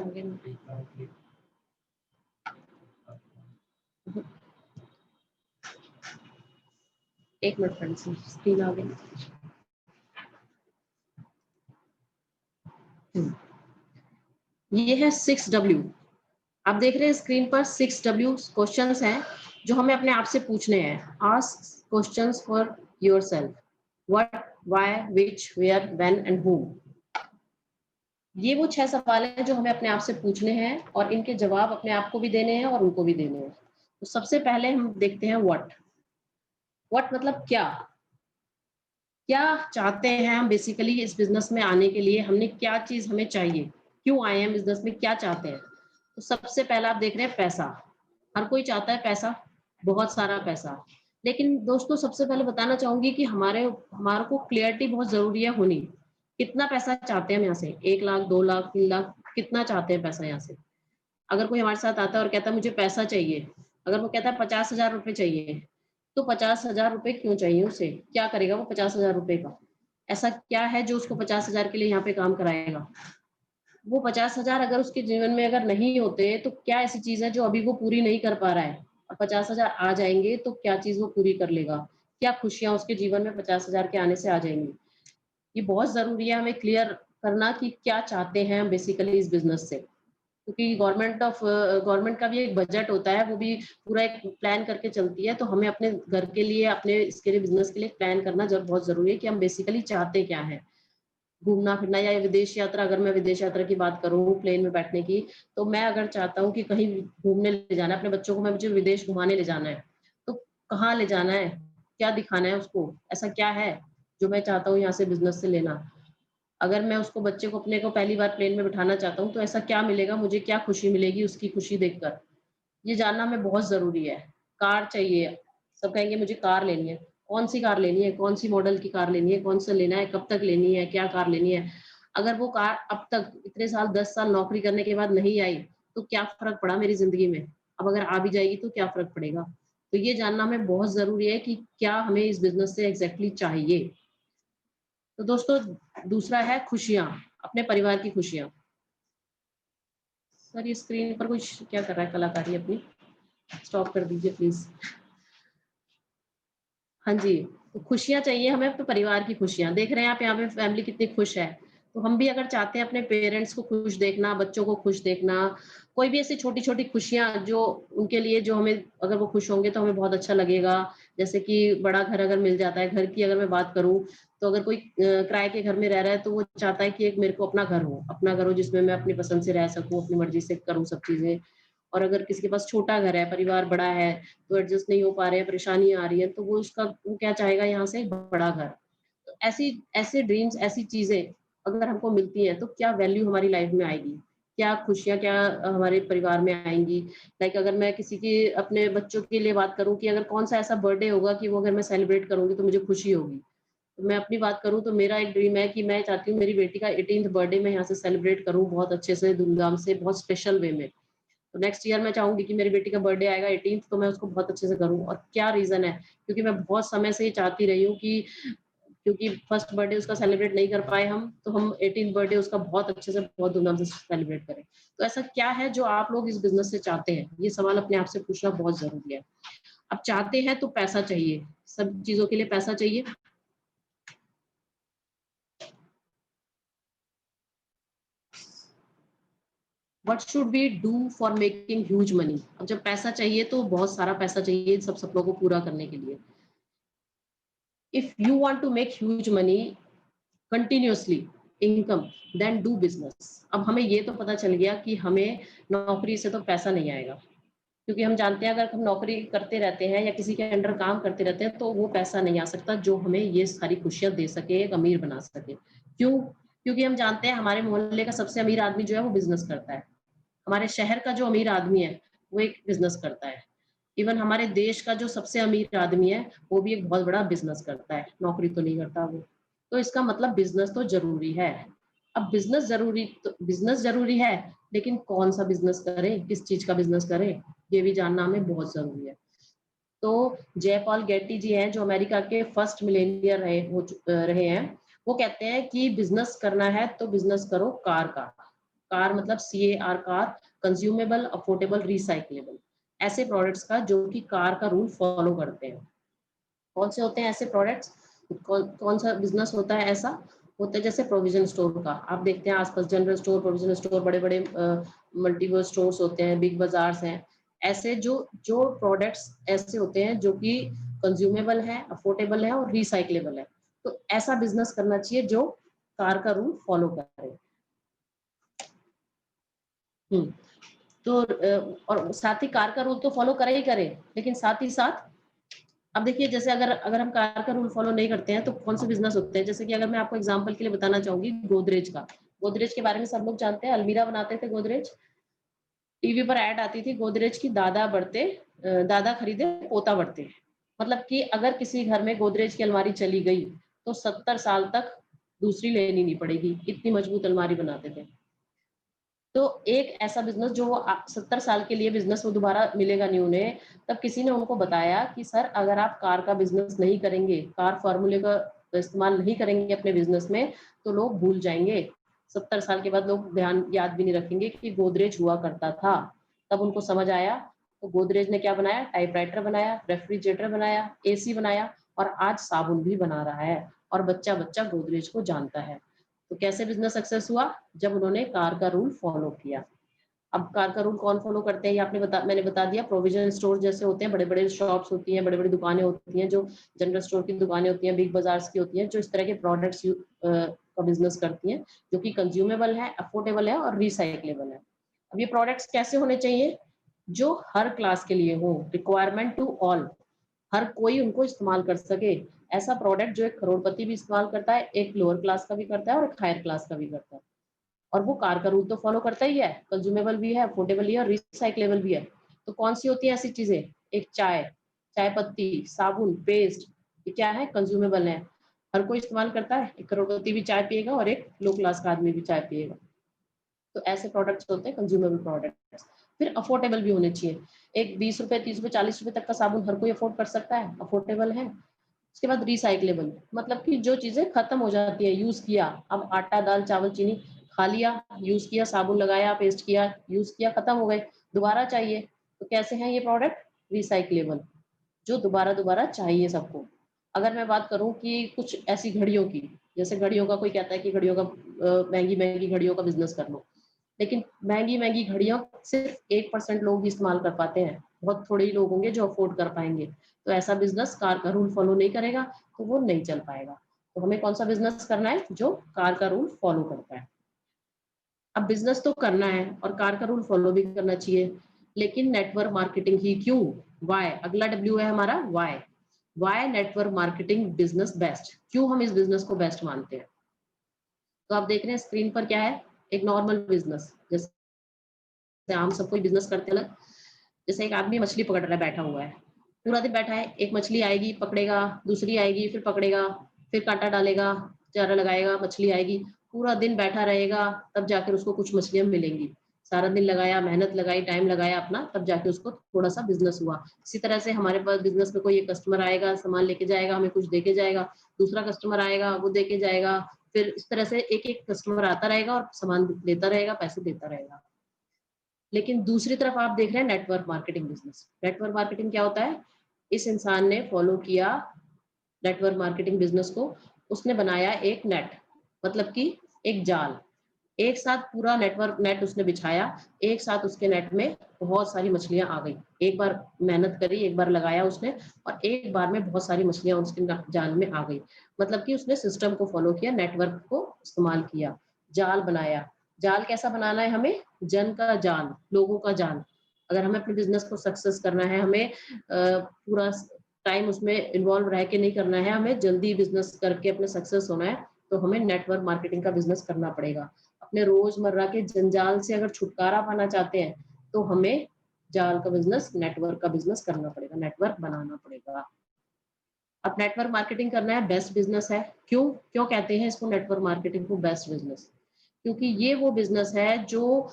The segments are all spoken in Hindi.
login. एक मिनट फ्रेंड्स, स्क्रीन आ गई। ये है 6W। आप देख रहे हैं स्क्रीन पर 6W क्वेश्चंस हैं जो हमें अपने आप से पूछने हैं। Ask questions for yourself, what, why, which, where, when and whom. ये वो 6 सवाल हैं जो हमें अपने आप से पूछने हैं और इनके जवाब अपने आप को भी देने हैं और उनको भी देने हैं। तो सबसे पहले हम देखते हैं व्हाट। व्हाट मतलब क्या चाहते हैं हम बेसिकली इस बिजनेस में आने के लिए, हमने क्या चीज हमें चाहिए, क्यों आए हैं बिजनेस में, क्या चाहते हैं। तो सबसे पहला आप देख रहे हैं पैसा। हर कोई चाहता है पैसा, बहुत सारा पैसा। लेकिन दोस्तों सबसे पहले बताना चाहूंगी कि हमारे को क्लियरिटी बहुत जरूरी है होनी। कितना पैसा चाहते हैं हम यहाँ से, 1 लाख, 2 लाख, 3 लाख, कितना चाहते हैं पैसा यहाँ से। अगर कोई हमारे साथ आता है और कहता है मुझे पैसा चाहिए, अगर वो कहता है 50,000 रुपये चाहिए, तो 50,000 रुपये क्यों चाहिए उसे, क्या करेगा वो 50,000 रुपये का। ऐसा क्या है जो उसको 50,000 के लिए यहाँ पे काम कराएगा। वो 50,000 अगर उसके जीवन में अगर नहीं होते तो क्या ऐसी चीज है जो अभी वो पूरी नहीं कर पा रहा है, और 50,000 आ जाएंगे तो क्या चीज वो पूरी कर लेगा, क्या खुशियां उसके जीवन में 50,000 के आने से आ जाएंगी। ये बहुत जरूरी है हमें क्लियर करना कि क्या चाहते हैं हम बेसिकली इस बिजनेस से। क्योंकि गवर्नमेंट का भी एक बजट होता है, वो भी पूरा एक प्लान करके चलती है। तो हमें अपने घर के लिए, अपने इसके लिए, बिजनेस के लिए प्लान करना बहुत जरूरी है कि हम बेसिकली चाहते क्या है। घूमना फिरना या विदेश यात्रा, अगर मैं विदेश यात्रा की बात करूँ प्लेन में बैठने की, तो मैं अगर चाहता हूँ कि कहीं घूमने ले जाना है अपने बच्चों को, मुझे विदेश घुमाने ले जाना है, तो कहाँ ले जाना है, क्या दिखाना है उसको, ऐसा क्या है जो मैं चाहता हूँ यहाँ से बिजनेस से लेना। अगर मैं उसको, बच्चे को अपने को पहली बार प्लेन में बिठाना चाहता हूँ, तो ऐसा क्या मिलेगा मुझे, क्या खुशी मिलेगी उसकी खुशी देखकर, ये जानना हमें बहुत जरूरी है। कार चाहिए, सब कहेंगे मुझे कार लेनी है, कौन सी कार लेनी है, कौन सी मॉडल की कार लेनी है, कौन सा लेना है, कब तक लेनी है, क्या कार लेनी है। अगर वो कार अब तक इतने साल 10 साल नौकरी करने के बाद नहीं आई, तो क्या फर्क पड़ा मेरी जिंदगी में। अब अगर आ भी जाएगी तो क्या फर्क पड़ेगा। तो ये जानना हमें बहुत जरूरी है कि क्या हमें इस बिजनेस से एग्जैक्टली चाहिए। तो दोस्तों दूसरा है खुशियां, अपने परिवार की खुशियां। सर ये स्क्रीन पर कुछ क्या कर रहा है कलाकारी अपनी, स्टॉप कर दीजिए प्लीज। हाँ जी, तो खुशियां चाहिए हमें, अपने परिवार की खुशियां। देख रहे हैं आप यहाँ पे फैमिली कितनी खुश है। तो हम भी अगर चाहते हैं अपने पेरेंट्स को खुश देखना, बच्चों को खुश देखना, कोई भी ऐसी छोटी छोटी खुशियां जो उनके लिए, जो हमें, अगर वो खुश होंगे तो हमें बहुत अच्छा लगेगा। जैसे कि बड़ा घर अगर मिल जाता है, घर की अगर मैं बात करूं, तो अगर कोई किराए के घर में रह रहा है तो वो चाहता है कि एक मेरे को अपना घर हो, जिसमें मैं अपनी पसंद से रह सकूं, अपनी मर्जी से करूं सब चीजें। और अगर किसी के पास छोटा घर है, परिवार बड़ा है, तो एडजस्ट नहीं हो पा रहे हैं, परेशानी आ रही है, तो वो क्या चाहेगा, यहाँ से बड़ा घर। तो ऐसे ड्रीम्स, ऐसी चीजें अगर हमको मिलती हैं तो क्या वैल्यू हमारी लाइफ में आएगी, क्या खुशियां, क्या हमारे परिवार में आएंगी। लाइक अगर मैं किसी की, अपने बच्चों के लिए बात करूं कि अगर कौन सा ऐसा बर्थडे होगा कि वो अगर मैं सेलिब्रेट करूंगी तो मुझे खुशी होगी। तो मैं अपनी बात करूं तो मेरा एक ड्रीम है कि मैं चाहती हूँ मेरी बेटी का 18th बर्थडे में यहाँ से सेलिब्रेट करूँ, बहुत अच्छे से, धूमधाम से, बहुत स्पेशल वे में। तो नेक्स्ट ईयर मैं चाहूंगी कि मेरी बेटी का बर्थडे आएगा 18th, तो मैं उसको बहुत अच्छे से करूँ। और क्या रीजन है, क्योंकि मैं बहुत समय से ये चाहती रही हूँ कि, क्योंकि फर्स्ट बर्थडे उसका सेलिब्रेट नहीं कर पाए हम, तो हम 18th बर्थडे उसका बहुत अच्छे से, बहुत धूमधाम से सेलिब्रेट करें। तो ऐसा क्या है जो आप लोग इस बिजनेस से चाहते हैं, ये सवाल अपने आप से पूछना बहुत जरूरी है। अब चाहते हैं तो पैसा चाहिए, सब चीजों के लिए पैसा चाहिए। What should we do for making huge money? अब जब पैसा चाहिए तो बहुत सारा पैसा चाहिए इन सब सपनों को पूरा करने के लिए। If you want to make huge money continuously income, then do business। अब हमें ये तो पता चल गया कि हमें नौकरी से तो पैसा नहीं आएगा, क्योंकि हम जानते हैं अगर हम नौकरी करते रहते हैं या किसी के अंडर काम करते रहते हैं तो वो पैसा नहीं आ सकता जो हमें ये सारी खुशियां दे सके, एक अमीर बना सके। क्यों? क्योंकि हम जानते हैं हमारे मोहल्ले का सबसे अमीर आदमी जो है वो बिजनेस करता है, हमारे शहर का जो अमीर आदमी है वो एक बिजनेस करता है, इवन हमारे देश का जो सबसे अमीर आदमी है वो भी एक बहुत बड़ा बिजनेस करता है, नौकरी तो नहीं करता वो। तो इसका मतलब बिजनेस तो जरूरी है। अब बिजनेस जरूरी है, लेकिन कौन सा बिजनेस करें, किस चीज का बिजनेस करें, ये भी जानना हमें बहुत जरूरी है। तो जय पॉल गेटी जी हैं जो अमेरिका के फर्स्ट मिलेनियर रहे हैं, वो कहते हैं कि बिजनेस करना है तो बिजनेस करो कार का। कार मतलब CAR car, consumable, affordable, recyclable, ऐसे प्रोडक्ट्स का जो कि कार का रूल फॉलो करते हैं। कौन से होते हैं ऐसे प्रोडक्ट्स? कौन सा बिजनेस होता है ऐसा? होता है जैसे प्रोविजन स्टोर का, आप देखते हैं आसपास जनरल स्टोर, प्रोविजन स्टोर, बड़े बड़े मल्टीपल स्टोर्स होते हैं, बिग बाजार्स हैं। ऐसे जो जो प्रोडक्ट्स ऐसे होते हैं जो कि कंज्यूमेबल है, अफोर्डेबल है और रिसाइक्लेबल है, तो ऐसा बिजनेस करना चाहिए जो कार का रूल फॉलो करे। हम्म तो और साथ ही कार का रूल तो फॉलो करे ही करे, लेकिन साथ ही साथ अब देखिए, जैसे अगर अगर हम कार का रूल फॉलो नहीं करते हैं तो कौन से बिजनेस होते हैं? जैसे कि अगर मैं आपको एग्जांपल के लिए बताना चाहूंगी गोदरेज का। गोदरेज के बारे में सब लोग जानते हैं, अलमीरा बनाते थे गोदरेज। टीवी पर ऐड आती थी गोदरेज की, दादा खरीदे पोता बढ़ते। मतलब कि अगर किसी घर में गोदरेज की अलमारी चली गई तो 70 साल तक दूसरी लेनी नहीं पड़ेगी, इतनी मजबूत अलमारी बनाते थे। तो एक ऐसा बिजनेस जो 70 साल के लिए बिजनेस वो दोबारा मिलेगा नहीं उन्हें। तब किसी ने उनको बताया कि सर अगर आप कार का बिजनेस नहीं करेंगे, कार फार्मूले का इस्तेमाल नहीं करेंगे अपने बिजनेस में, तो लोग भूल जाएंगे। 70 साल के बाद लोग ध्यान याद भी नहीं रखेंगे कि गोदरेज हुआ करता था। तब उनको समझ आया, तो गोदरेज ने क्या बनाया? टाइपराइटर बनाया, रेफ्रिजरेटर बनाया, AC बनाया, और आज साबुन भी बना रहा है, और बच्चा बच्चा गोदरेज को जानता है। तो कैसे बिजनेस सक्सेस हुआ? जब उन्होंने कार का रूल फॉलो किया। अब कार का रूल कौन फॉलो करते हैं ये मैंने बता दिया। प्रोविजन स्टोर जैसे होते हैं, बड़े बड़े शॉप्स होती हैं, बड़े बड़ी दुकानें होती हैं, जो जनरल स्टोर की दुकानें होती हैं, बिग बाजार्स की होती हैं, जो इस तरह के प्रोडक्ट्स का बिजनेस करती हैं, जो कि कंज्यूमेबल है, अफोर्डेबल है और रिसाइक्लेबल है। अब ये प्रोडक्ट्स कैसे होने चाहिए? जो हर क्लास के लिए हो, रिक्वायरमेंट टू ऑल, हर कोई उनको इस्तेमाल कर सके। ऐसा प्रोडक्ट जो एक करोड़पति भी इस्तेमाल करता है, एक लोअर क्लास का भी करता है और एक हायर क्लास का भी करता है। और वो कार का रूल तो फॉलो करता ही है, कंज्यूमेबल भी है, अफोर्डेबल भी है और रिसाइक्लेबल भी है। तो कौन सी होती है ऐसी चीजें? एक चाय, चाय पत्ती, साबुन, पेस्ट, ये क्या है? कंज्यूमेबल है, हर कोई इस्तेमाल करता है। एक करोड़पति भी चाय पिएगा और एक लो क्लास का आदमी भी चाय पिएगा। तो ऐसे प्रोडक्ट्स होते हैं कंज्यूमेबल प्रोडक्ट्स। फिर अफोर्डेबल भी होने चाहिए। एक 20 रुपए, 30 रुपए, 40 रुपए तक का साबुन हर कोई अफोर्ड कर सकता है, अफोर्डेबल है। उसके बाद रिसाइक्लेबल, मतलब कि जो चीजें खत्म हो जाती है, यूज किया, अब आटा दाल चावल चीनी खा लिया, यूज किया, साबुन लगाया, पेस्ट किया, यूज किया, खत्म हो गए, दोबारा चाहिए। तो कैसे हैं ये प्रोडक्ट? रिसाइक्लेबल, जो दोबारा दोबारा चाहिए सबको। अगर मैं बात करूं कि कुछ ऐसी घड़ियों की, जैसे घड़ियों का कोई कहता है कि घड़ियों का महंगी महंगी घड़ियों का बिजनेस कर लो, लेकिन महंगी महंगी घड़ियां सिर्फ 1% लोग ही इस्तेमाल कर पाते हैं, बहुत थोड़े ही लोग होंगे जो अफोर्ड कर पाएंगे। तो ऐसा बिजनेस कार का रूल फॉलो नहीं करेगा तो वो नहीं चल पाएगा। तो हमें कौन सा बिजनेस करना है? जो कार का रूल फॉलो करता है। अब बिजनेस तो करना है और कार का रूल फॉलो भी करना चाहिए, लेकिन नेटवर्क मार्केटिंग ही क्यों? वाई, अगला डब्ल्यू है हमारा why. Why network marketing business best? क्यों हम इस बिजनेस को बेस्ट मानते हैं? तो आप देख रहे हैं स्क्रीन पर क्या है? एक नॉर्मल बिजनेस, जैसे हम सब कोई बिजनेस करते हैं ना। जैसे एक आदमी मछली पकड़ रहा है, बैठा हुआ है, पूरा दिन बैठा है, एक मछली आएगी पकड़ेगा, दूसरी आएगी फिर पकड़ेगा, फिर कांटा डालेगा, चारा लगाएगा, मछली आएगी, पूरा दिन बैठा रहेगा, तब जाकर उसको कुछ मछलियां मिलेंगी। सारा दिन लगाया, मेहनत लगाई, टाइम लगाया अपना, तब जाके उसको थोड़ा सा बिजनेस हुआ। इसी तरह से हमारे पास बिजनेस में कोई एक कस्टमर आएगा, सामान लेके जाएगा, हमें कुछ देके जाएगा, दूसरा कस्टमर आएगा, वो देके जाएगा, फिर इस तरह से एक एक कस्टमर आता रहेगा और सामान लेता रहेगा, पैसे देता रहेगा। लेकिन दूसरी तरफ आप देख रहे हैं network marketing business. Network marketing क्या होता है? इस इंसान ने फॉलो किया नेटवर्क मार्केटिंग बिजनेस को, उसने बनाया एक नेट, मतलब कि एक जाल। एक साथ पूरा नेट उसने बिछाया, एक साथ उसके नेट में बहुत सारी मछलियां आ गई। एक बार मेहनत करी, एक बार लगाया उसने, और एक बार में बहुत सारी मछलियां उसके जाल में आ गई। मतलब कि उसने सिस्टम को फॉलो किया, नेटवर्क को इस्तेमाल किया, जाल बनाया। जाल कैसा बनाना है हमें? जन का जाल, लोगों का जाल। अगर हमें अपने बिजनेस को सक्सेस करना है, हमें पूरा टाइम उसमें इन्वॉल्व रह के नहीं करना है, हमें जल्दी बिजनेस करके अपने सक्सेस होना है, तो हमें नेटवर्क मार्केटिंग का बिजनेस करना पड़ेगा। अपने रोजमर्रा के जंजाल से अगर छुटकारा पाना चाहते हैं तो हमें जाल का बिजनेस, नेटवर्क का बिजनेस करना पड़ेगा, नेटवर्क बनाना पड़ेगा। अब नेटवर्क मार्केटिंग करना है, बेस्ट बिजनेस है। क्यों क्यों कहते हैं इसको नेटवर्क मार्केटिंग को बेस्ट बिजनेस? क्योंकि ये वो बिजनेस है जो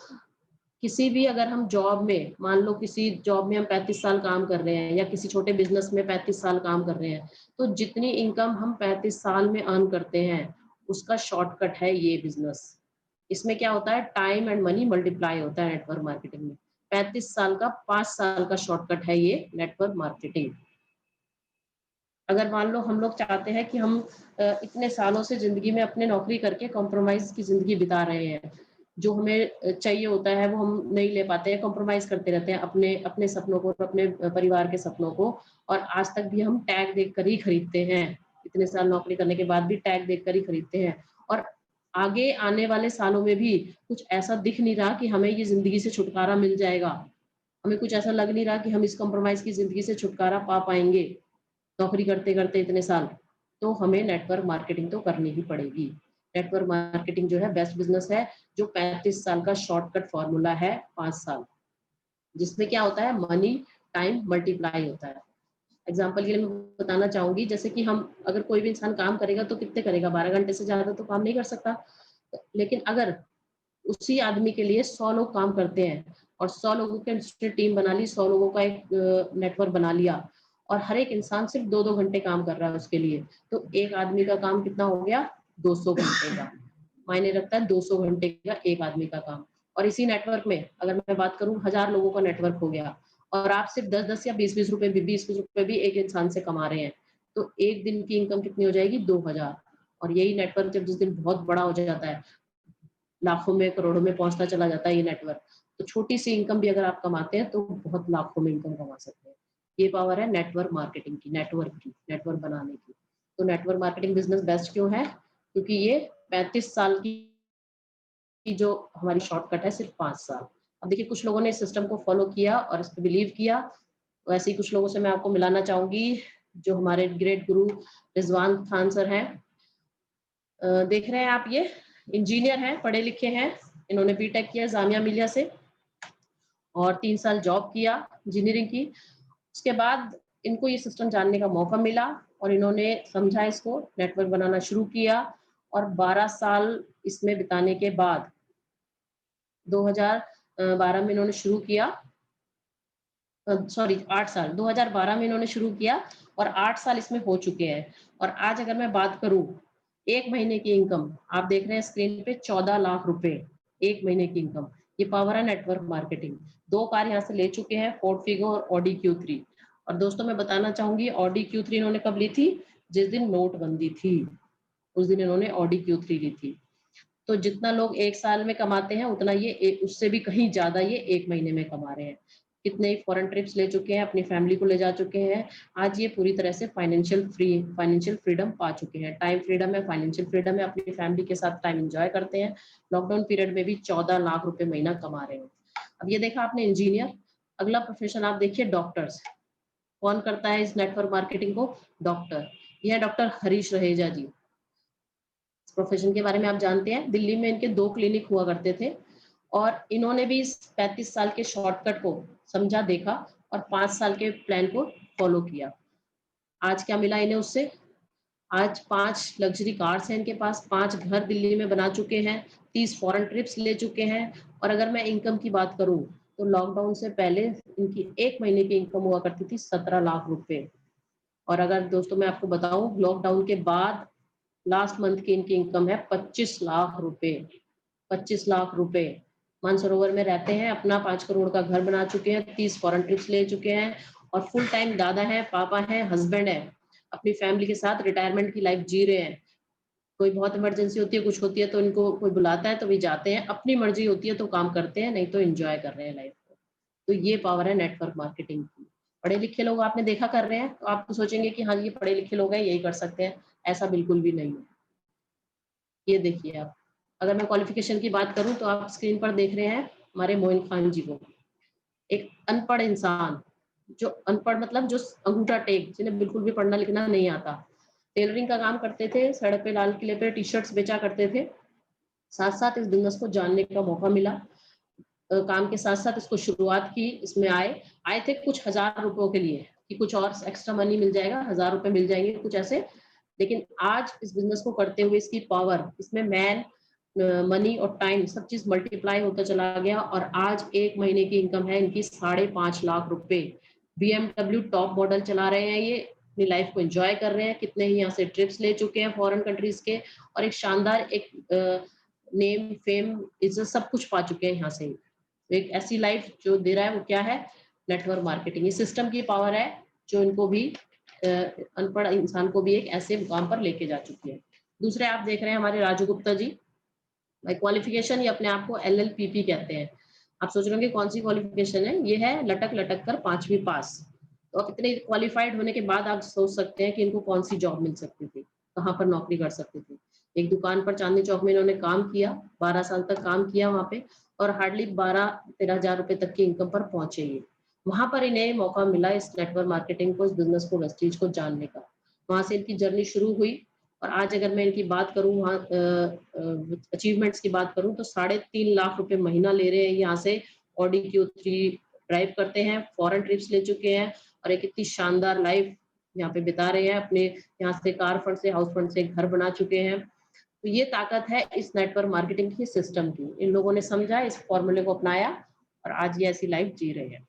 किसी भी, अगर हम जॉब में, मान लो किसी जॉब में हम 35 साल काम कर रहे हैं, या किसी छोटे बिजनेस में 35 साल काम कर रहे हैं, तो जितनी इनकम हम 35 साल में अर्न करते हैं उसका शॉर्टकट है ये बिजनेस। इसमें क्या होता है, टाइम एंड मनी मल्टीप्लाई होता है नेटवर्क मार्केटिंग में। 35 साल का 5 साल का शॉर्टकट है ये नेटवर्क मार्केटिंग। अगर मान लो हम लोग चाहते हैं कि हम इतने सालों से ज़िंदगी में अपने नौकरी करके कॉम्प्रोमाइज़ की ज़िंदगी बिता रहे हैं। जो हमें चाहिए होता है वो हम नहीं ले पाते हैं, कॉम्प्रोमाइज़ करते रहते हैं अपने अपने सपनों को और अपने परिवार के सपनों को, और आज तक भी हम टैग देखकर ही खरीदते हैं। इतने साल नौकरी करने के बाद भी टैग देखकर ही खरीदते हैं, और आगे आने वाले सालों में भी कुछ ऐसा दिख नहीं रहा कि हमें ये ज़िंदगी से छुटकारा मिल जाएगा। हमें कुछ ऐसा लग नहीं रहा कि हम इस कॉम्प्रोमाइज़ की ज़िंदगी से छुटकारा पा पाएँगे। नौकरी करते-करते इतने साल, तो हमें नेटवर्क मार्केटिंग तो करनी ही पड़ेगी। नेटवर्क मार्केटिंग जो है बेस्ट बिज़नेस है, जो 35 साल का शॉर्टकट फ़ॉर्मूला है 5 साल, जिसमें क्या होता है, मनी, टाइम मल्टीप्लाई होता है। एग्ज़ाम्पल के लिए मैं बताना चाहूँगी, जैसे कि हम अगर कोई भी इंसान काम करेगा तो कितने करेगा, 12 घंटे से ज़्यादा तो काम नहीं कर सकता। लेकिन अगर उसी आदमी के लिए 100 लोग काम करते हैं और 100 लोगों की उसने टीम बना ली, 100 लोगों का एक नेटवर्क बना लिया, और हर एक इंसान सिर्फ 2-2 घंटे काम कर रहा है उसके लिए, तो एक आदमी का काम कितना हो गया, 200 घंटे का। मायने रखता है 200 घंटे का एक आदमी का काम। और इसी नेटवर्क में अगर मैं बात करूँ, 1000 लोगों का नेटवर्क हो गया, और आप सिर्फ 10-10 या 20-20 रुपए भी 20-20 रुपए भी एक इंसान से कमा रहे हैं, तो एक दिन की इनकम कितनी हो जाएगी, 2000। और यही नेटवर्क जब जिस दिन बहुत बड़ा हो जाता है, लाखों में करोड़ों में पहुंचता चला जाता है ये नेटवर्क, तो छोटी सी इनकम भी अगर आप कमाते हैं तो बहुत लाखों में इनकम कमा सकते हैं। ये पावर है नेटवर्क मार्केटिंग की, नेटवर्क बनाने की। तो नेटवर्क मार्केटिंग बिजनेस बेस्ट क्यों है, क्योंकि ये 35 साल की जो हमारी शॉर्टकट है, सिर्फ 5 साल। अब देखिए, कुछ लोगों ने इस सिस्टम को फॉलो किया और इस पर बिलीव किया। वैसे ही कुछ लोगों से मैं आपको मिलाना चाहूंगी, जो हमारे ग्रेट गुरु रिजवान खान सर हैं। देख रहे हैं आप, ये इंजीनियर हैं, पढ़े लिखे हैं। इन्होंने बीटेक किया जामिया मिलिया से और 3 साल जॉब किया इंजीनियरिंग की। उसके बाद इनको ये सिस्टम जानने का मौका मिला और इन्होंने समझा, इसको नेटवर्क बनाना शुरू किया, और 12 साल इसमें बिताने के बाद 2012 में इन्होंने शुरू किया, सॉरी 8 साल, 2012 में इन्होंने शुरू किया और 8 साल इसमें हो चुके हैं। और आज अगर मैं बात करूँ, 1 महीने की इनकम आप देख रहे हैं स्क्रीन पे, 14 लाख रुपए 1 महीने की इनकम। ये पावर है नेटवर्क मार्केटिंग। 2 कार यहाँ से ले चुके हैं, फोर्ड फिगो और ऑडी Q3। और दोस्तों मैं बताना चाहूंगी, ऑडी Q3 इन्होंने कब ली थी, जिस दिन नोटबंदी थी, उस दिन इन्होंने ऑडी Q3 ली थी। तो जितना लोग 1 साल में कमाते हैं, उतना ये उससे भी कहीं ज़्यादा ये 1 महीने में कमा रहे हैं। कितने ही फॉरेन ट्रिप्स ले चुके हैं, अपनी फैमिली को ले जा चुके हैं। आज ये पूरी तरह से फाइनेंशियल फ्रीडम पा चुके हैं। टाइम फ्रीडम है, फाइनेंशियल फ्रीडम है, अपनी फैमिली के साथ टाइम एन्जॉय करते हैं। लॉकडाउन पीरियड में भी 14 लाख रुपए महीना कमा रहे हैं। अब ये देखा आपने इंजीनियर, अगला प्रोफेशन आप देखिए डॉक्टर्स। कौन करता है इस नेटवर्क मार्केटिंग को? डॉक्टर। ये है डॉक्टर हरीश रहेजा जी। प्रोफेशन के बारे में आप जानते हैं, दिल्ली में इनके 2 क्लिनिक हुआ करते थे, और इन्होंने भी इस 35 साल के शॉर्टकट को समझा, देखा और 5 साल के प्लान को फॉलो किया। आज क्या मिला इन्हें उससे? आज 5 लग्जरी कार्स हैं इनके पास, 5 घर दिल्ली में बना चुके हैं, 30 फॉरेन ट्रिप्स ले चुके हैं। और अगर मैं इनकम की बात करूं, तो लॉकडाउन से पहले इनकी 1 महीने की इनकम हुआ करती थी 17 लाख रुपए। और अगर दोस्तों मैं आपको बताऊं, लॉकडाउन के बाद लास्ट मंथ की इनकी इनकम है 25 लाख रुपए। 25 लाख रुपए। मानसरोवर में रहते हैं, अपना 5 करोड़ का घर बना चुके हैं, 30 फॉरेन ट्रिप्स ले चुके हैं, और फुल टाइम दादा है, पापा है, हस्बैंड है, अपनी फैमिली के साथ रिटायरमेंट की लाइफ जी रहे हैं। कोई बहुत इमरजेंसी होती है, कुछ होती है, तो इनको कोई बुलाता है तो भी जाते हैं, अपनी मर्जी होती है तो काम करते हैं, नहीं तो एंजॉय कर रहे हैं लाइफ को। तो ये पावर है नेटवर्क मार्केटिंग की। पढ़े लिखे लोग आपने देखा कर रहे हैं, तो आप तो सोचेंगे कि हाँ, ये पढ़े लिखे लोग हैं, यही कर सकते हैं। ऐसा बिल्कुल भी नहीं है। ये देखिए आप, अगर मैं क्वालिफिकेशन की बात करूं, तो आप स्क्रीन पर देख रहे हैं हमारे मोइन खान जी को। एक अनपढ़ इंसान, जो अनपढ़ मतलब जो अंगूठा टेक, जिन्हें बिल्कुल भी पढ़ना लिखना नहीं आता, टेलरिंग का काम करते थे, सड़क पे लाल किले पे टी शर्ट्स बेचा करते थे। साथ साथ इस बिजनेस को जानने का मौका मिला, काम के साथ साथ इसको शुरुआत की। इसमें आए थे कुछ हजार रुपयों के लिए कि कुछ और एक्स्ट्रा मनी मिल जाएगा, 1000 रुपए मिल जाएंगे कुछ ऐसे। लेकिन आज इस बिजनेस को करते हुए इसकी पावर, इसमें मैन, मनी और टाइम सब चीज मल्टीप्लाई होता चला गया, और आज 1 महीने की इनकम है इनकी 5.5 लाख रुपए। BMW टॉप मॉडल चला रहे हैं ये, अपनी लाइफ को एंजॉय कर रहे हैं, कितने ही यहाँ से ट्रिप्स ले चुके हैं फॉरेन कंट्रीज के। और एक शानदार एक नेम, फेम, इज्जत सब कुछ पा चुके हैं यहाँ से ही। एक ऐसी लाइफ जो दे रहा है वो क्या है? Network marketing. ये सिस्टम की पावर है जो इनको भी अनपढ़ इंसान को भी एक ऐसे मुकाम पर लेके जा चुकी है। दूसरे आप देख रहे हैं हमारे राजू गुप्ता जी, भाई क्वालिफिकेशन ये अपने आप को LLPP कहते हैं। आप सोच रहे होंगे कौन सी क्वालिफिकेशन है? ये है लटक लटक कर 5वीं पास। तो अब इतने क्वालिफाइड होने के बाद आप सोच सकते हैं कि इनको कौन सी जॉब मिल सकती थी, कहाँ पर नौकरी कर सकती थी। एक दुकान पर चांदनी चौक में इन्होंने काम किया, 12 साल तक काम किया वहाँ पे, और हार्डली 12-13 हजार रुपए तक की इनकम पर पहुंचे ये। वहां पर इन्हें मौका मिला इस नेटवर्क मार्केटिंग को, इस बिजनेस को, वेस्टीज को जानने का। वहां से इनकी जर्नी शुरू हुई। और आज अगर मैं इनकी बात करूं, वहाँ अचीवमेंट्स की बात करूं, तो 3.5 लाख रुपए महीना ले रहे हैं यहाँ से। ऑडी Q3 ड्राइव करते हैं, फॉरेन ट्रिप्स ले चुके हैं, और एक इतनी शानदार लाइफ यहाँ पे बिता रहे हैं। अपने यहाँ से कार फंड से, हाउस फंड से घर बना चुके हैं। तो ये ताकत है इस नेटवर्क मार्केटिंग की सिस्टम की। इन लोगों ने समझा, इस फॉर्मूले को अपनाया, और आज ये ऐसी लाइफ जी रहे हैं।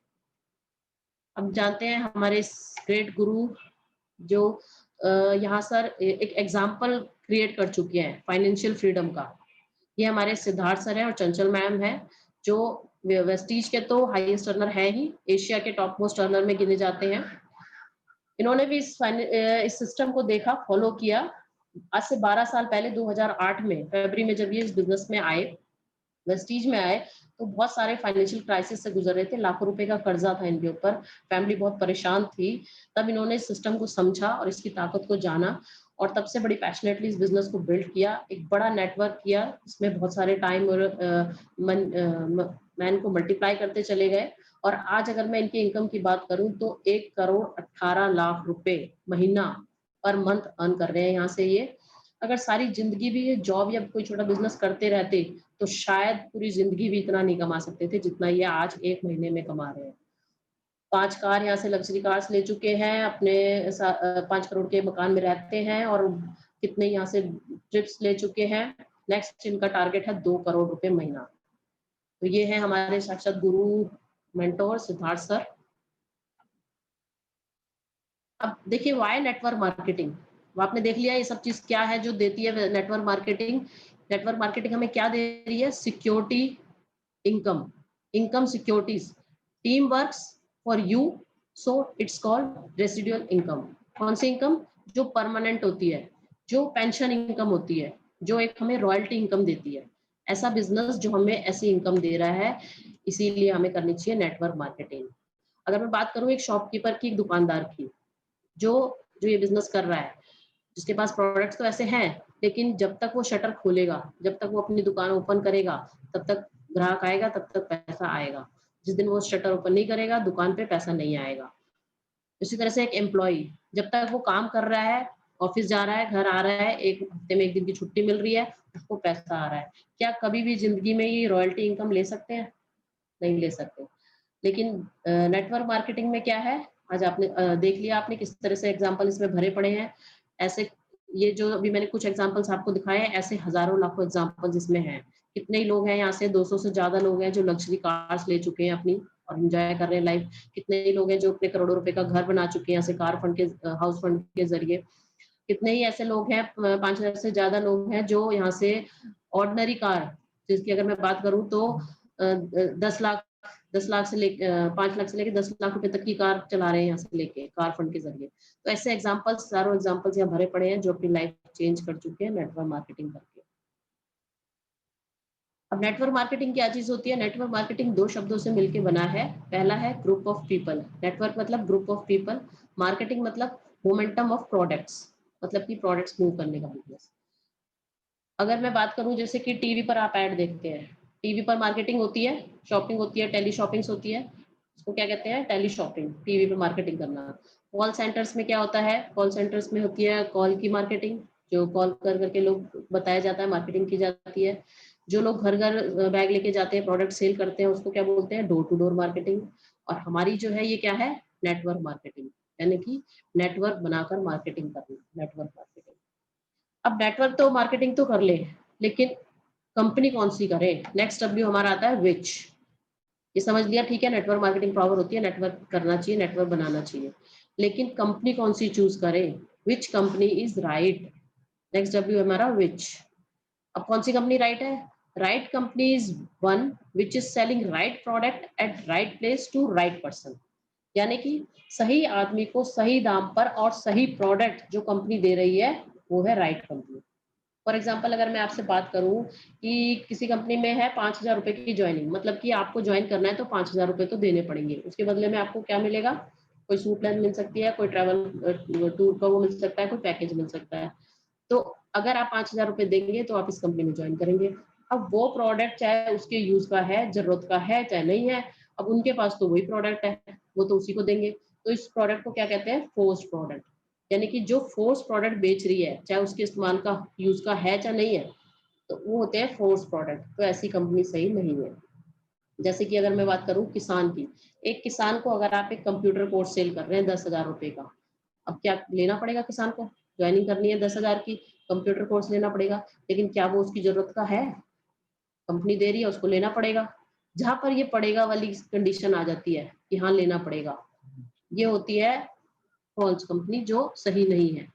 अब जानते हैं हमारे ग्रेट गुरु जो यहाँ सर एक एग्जाम्पल क्रिएट कर चुके हैं फाइनेंशियल फ्रीडम का। ये हमारे सिद्धार्थ सर हैं और चंचल मैम है, जो वेस्टीज के तो हाईएस्ट अर्नर है ही, एशिया के टॉप मोस्ट अर्नर में गिने जाते हैं। इन्होंने भी इस सिस्टम को देखा, फॉलो किया। आज से 12 साल पहले 2008 में फरवरी में जब ये इस बिजनेस में आए, वेस्टीज में आए, तो बहुत सारे फाइनेंशियल क्राइसिस से गुजर रहे थे। लाखों रुपए का कर्जा था इनके ऊपर, फैमिली बहुत परेशान थी। तब इन्होंने इस सिस्टम को समझा और इसकी ताकत को जाना, और तब से बड़ी पैशनेटली इस बिजनेस को बिल्ड किया, एक बड़ा नेटवर्क किया। इसमें बहुत सारे टाइम और मैन को मल्टीप्लाई करते चले गए। और आज अगर मैं इनकी इनकम की बात करूं तो 1,18,00,000 रुपए महीना पर मंथ अर्न कर रहे हैं यहाँ से ये। अगर सारी जिंदगी भी ये जॉब या कोई छोटा बिजनेस करते रहते तो शायद पूरी जिंदगी भी इतना नहीं कमा सकते थे जितना ये आज 1 महीने में कमा रहे हैं। 5 कार यहाँ से लग्जरी कार्स ले चुके हैं, अपने 5 करोड़ के मकान में रहते हैं, और कितने यहाँ से ट्रिप्स ले चुके हैं। नेक्स्ट इनका टारगेट है 2 करोड़ रुपए महीना। तो ये है हमारे साक्षात गुरु, मेंटोर सिद्धार्थ सर। अब देखिए वाई नेटवर्क मार्केटिंग, आपने देख लिया ये सब चीज क्या है जो देती है नेटवर्क मार्केटिंग। नेटवर्क मार्केटिंग हमें क्या दे रही है? Security, income, income securities, team works for you, so it's called residual income. कौन सी इनकम? जो परमानेंट होती है, जो पेंशन इनकम होती है, जो एक हमें रॉयल्टी इनकम देती है। ऐसा बिजनेस जो हमें ऐसी इनकम दे रहा है, इसीलिए हमें करनी चाहिए नेटवर्क मार्केटिंग। अगर मैं बात करूं एक शॉपकीपर की, एक दुकानदार की, जो जो ये बिजनेस कर रहा है, जिसके पास प्रोडक्ट्स तो ऐसे हैं, लेकिन जब तक वो शटर खोलेगा, जब तक वो अपनी दुकान ओपन करेगा, तब तक ग्राहक आएगा, तब तक पैसा आएगा। जिस दिन वो शटर ओपन नहीं करेगा, दुकान पे पैसा नहीं आएगा। इसी तरह से एक एम्प्लॉय, जब तक वो काम कर रहा है, ऑफिस जा रहा है, घर आ रहा है, एक हफ्ते में 1 दिन की छुट्टी मिल रही है, उसको पैसा आ रहा है। क्या कभी भी जिंदगी में ये रॉयल्टी इनकम ले सकते हैं? नहीं ले सकते। लेकिन नेटवर्क मार्केटिंग में क्या है? आज आपने देख लिया आपने किस तरह से एग्जांपल इसमें भरे पड़े हैं। ऐसे ये जो अभी मैंने कुछ एग्जांपल्स आपको दिखाए हैं, ऐसे हजारों लाखों एग्जांपल्स इसमें हैं। कितने ही लोग हैं यहाँ से, 200 से ज्यादा लोग हैं जो लग्जरी कार्स ले चुके हैं अपनी और एंजॉय कर रहे हैं लाइफ। कितने ही लोग हैं जो अपने करोड़ों रुपए का घर बना चुके हैं यहाँ से कार फंड के, हाउस फंड के जरिए। कितने ही ऐसे लोग हैं, 5,000 से ज्यादा लोग हैं जो यहाँ से ऑर्डिनरी कार, जिसकी अगर मैं बात करूं तो 10 लाख से लेके 5 लाख से लेके 10 लाख रुपए तक की कार चला रहे हैं यहाँ से लेके कार फंड के जरिए। तो ऐसे एग्जांपल्स, सारों एग्जांपल्स यहाँ भरे पड़े हैं जो अपनी लाइफ चेंज कर चुके हैं नेटवर्क मार्केटिंग करके। अब नेटवर्क मार्केटिंग क्या चीज होती है? नेटवर्क मार्केटिंग 2 शब्दों से मिलकर बना है। पहला है ग्रुप ऑफ पीपल, नेटवर्क मतलब ग्रुप ऑफ पीपल, मार्केटिंग मतलब मोमेंटम ऑफ प्रोडक्ट्स, मतलब कि प्रोडक्ट्स मूव करने का बिजनेस। अगर मैं बात करूं जैसे कि टीवी पर आप ऐड देखते हैं, टीवी पर मार्केटिंग होती है, शॉपिंग होती है, टेली शॉपिंग्स होती है, उसको क्या कहते हैं? टेली शॉपिंग, टीवी पर मार्केटिंग करना। कॉल सेंटर्स में क्या होता है? कॉल सेंटर्स में होती है कॉल की मार्केटिंग, जो कॉल कर करके लोग बताया जाता है, मार्केटिंग की जाती है। जो लोग घर घर बैग लेके जाते हैं, प्रोडक्ट सेल करते हैं, उसको क्या बोलते हैं? Door to door marketing. और हमारी जो है ये क्या है? नेटवर्क मार्केटिंग, यानी कि नेटवर्क बनाकर मार्केटिंग करना, नेटवर्क मार्केटिंग। अब नेटवर्क तो मार्केटिंग तो कर ले, लेकिन कंपनी कौन सी करे? नेक्स्ट डब्ल्यू हमारा आता है विच। ये समझ लिया, ठीक है, नेटवर्क मार्केटिंग पावर होती है, नेटवर्क करना चाहिए, नेटवर्क बनाना चाहिए, लेकिन कंपनी कौन सी चूज करे? Which company is right? Next W हमारा विच। अब कौन सी कंपनी राइट है? Right company is one which is selling right product at right place to right person. यानी कि सही आदमी को सही दाम पर और सही प्रोडक्ट जो कंपनी दे रही है वो है राइट कंपनी। फॉर एग्जाम्पल अगर मैं आपसे बात करूं कि किसी कंपनी में है 5,000 रुपए की ज्वाइनिंग, मतलब कि आपको ज्वाइन करना है तो 5,000 रुपए तो देने पड़ेंगे, उसके बदले में आपको क्या मिलेगा, कोई सूट लेंथ मिल सकती है, कोई ट्रैवल टूर का वो मिल सकता है, कोई पैकेज मिल सकता है। तो अगर आप 5,000 रुपए देंगे तो आप इस कंपनी में ज्वाइन करेंगे। अब वो प्रोडक्ट चाहे उसके यूज का है, जरूरत का है, चाहे नहीं है, अब उनके पास तो वही प्रोडक्ट है, वो तो उसी को देंगे। तो इस प्रोडक्ट को क्या कहते हैं, फोर्स प्रोडक्ट। यानी कि जो फोर्स प्रोडक्ट बेच रही है, चाहे उसके इस्तेमाल का यूज का है चाहे नहीं है, तो वो होते हैं फोर्स प्रोडक्ट। तो ऐसी कंपनी सही नहीं है। जैसे कि अगर मैं बात करूं किसान की, एक किसान को अगर आप एक कंप्यूटर कोर्स सेल कर रहे हैं 10,000 रुपए का, अब क्या लेना पड़ेगा किसान को, ज्वाइनिंग करनी है 10,000 की, कंप्यूटर कोर्स लेना पड़ेगा। लेकिन क्या वो उसकी जरूरत का है, कंपनी दे रही है उसको लेना पड़ेगा। जहां पर ये पड़ेगा वाली कंडीशन आ जाती है कि हाँ लेना पड़ेगा, ये होती है फॉल्स कंपनी, जो सही नहीं है।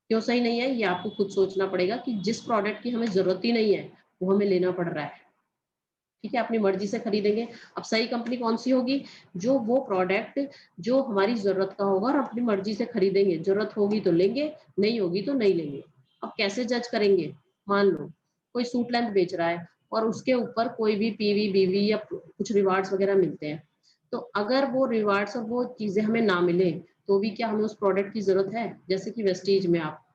क्यों सही नहीं है, ये आपको खुद सोचना पड़ेगा कि जिस प्रोडक्ट की हमें जरूरत ही नहीं है वो हमें लेना पड़ रहा है। ठीक है, अपनी मर्जी से खरीदेंगे। अब सही कंपनी कौन सी होगी, जो वो प्रोडक्ट जो हमारी जरूरत का होगा और अपनी मर्जी से खरीदेंगे, जरूरत होगी तो लेंगे, नहीं होगी तो नहीं लेंगे। अब कैसे जज करेंगे, मान लो कोई सूट लेंथ बेच रहा है और उसके ऊपर कोई भी पीवी बीवी या कुछ रिवार्ड्स वगैरह मिलते हैं, तो अगर वो रिवार्ड्स और वो चीजें हमें ना मिले तो भी क्या हमें उस प्रोडक्ट की जरूरत है। जैसे कि वेस्टीज में आप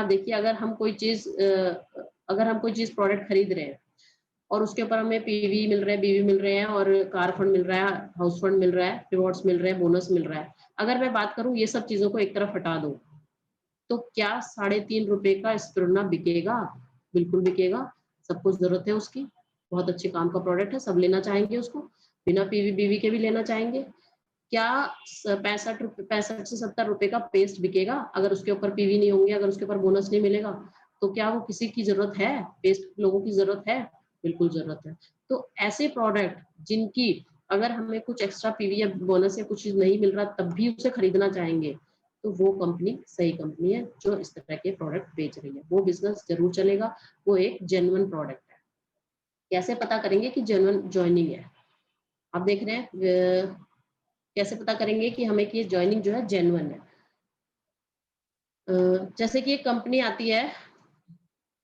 देखिए, अगर हम कोई चीज प्रोडक्ट खरीद रहे हैं और उसके ऊपर हमें पीवी मिल रहे हैं, बीवी मिल रहे हैं और कार फंड मिल रहा है, हाउस फंड मिल रहा है, रिवॉर्ड्स मिल रहे हैं, बोनस मिल रहा है, अगर मैं बात करूं ये सब चीजों को एक तरफ हटा दो, तो क्या 3.5 रुपए का स्पिरुलिना बिकेगा? बिल्कुल बिकेगा। सबको जरूरत है उसकी, बहुत अच्छे काम का प्रोडक्ट है, सब लेना चाहेंगे उसको, बिना पीवी बीवी के भी लेना चाहेंगे। क्या 65 से 70 रुपए का पेस्ट बिकेगा अगर उसके ऊपर पीवी नहीं होंगे, अगर उसके ऊपर बोनस नहीं मिलेगा? तो क्या वो किसी की जरूरत है, पेस्ट लोगों की जरूरत है? बिल्कुल जरूरत है। तो ऐसे प्रोडक्ट जिनकी अगर हमें कुछ एक्स्ट्रा पीवी या बोनस या कुछ चीज नहीं मिल रहा तब भी उसे खरीदना चाहेंगे, तो वो कंपनी सही कंपनी है जो इस तरह के प्रोडक्ट बेच रही है, वो बिजनेस जरूर चलेगा, वो एक जेन्युइन प्रोडक्ट है। कैसे पता करेंगे कि जेन्युइन ज्वाइनिंग है? आप देख रहे हैं कैसे पता करेंगे कि हमें कि ये ज्वाइनिंग जो है जेन्युइन है? जैसे कि एक कंपनी आती है,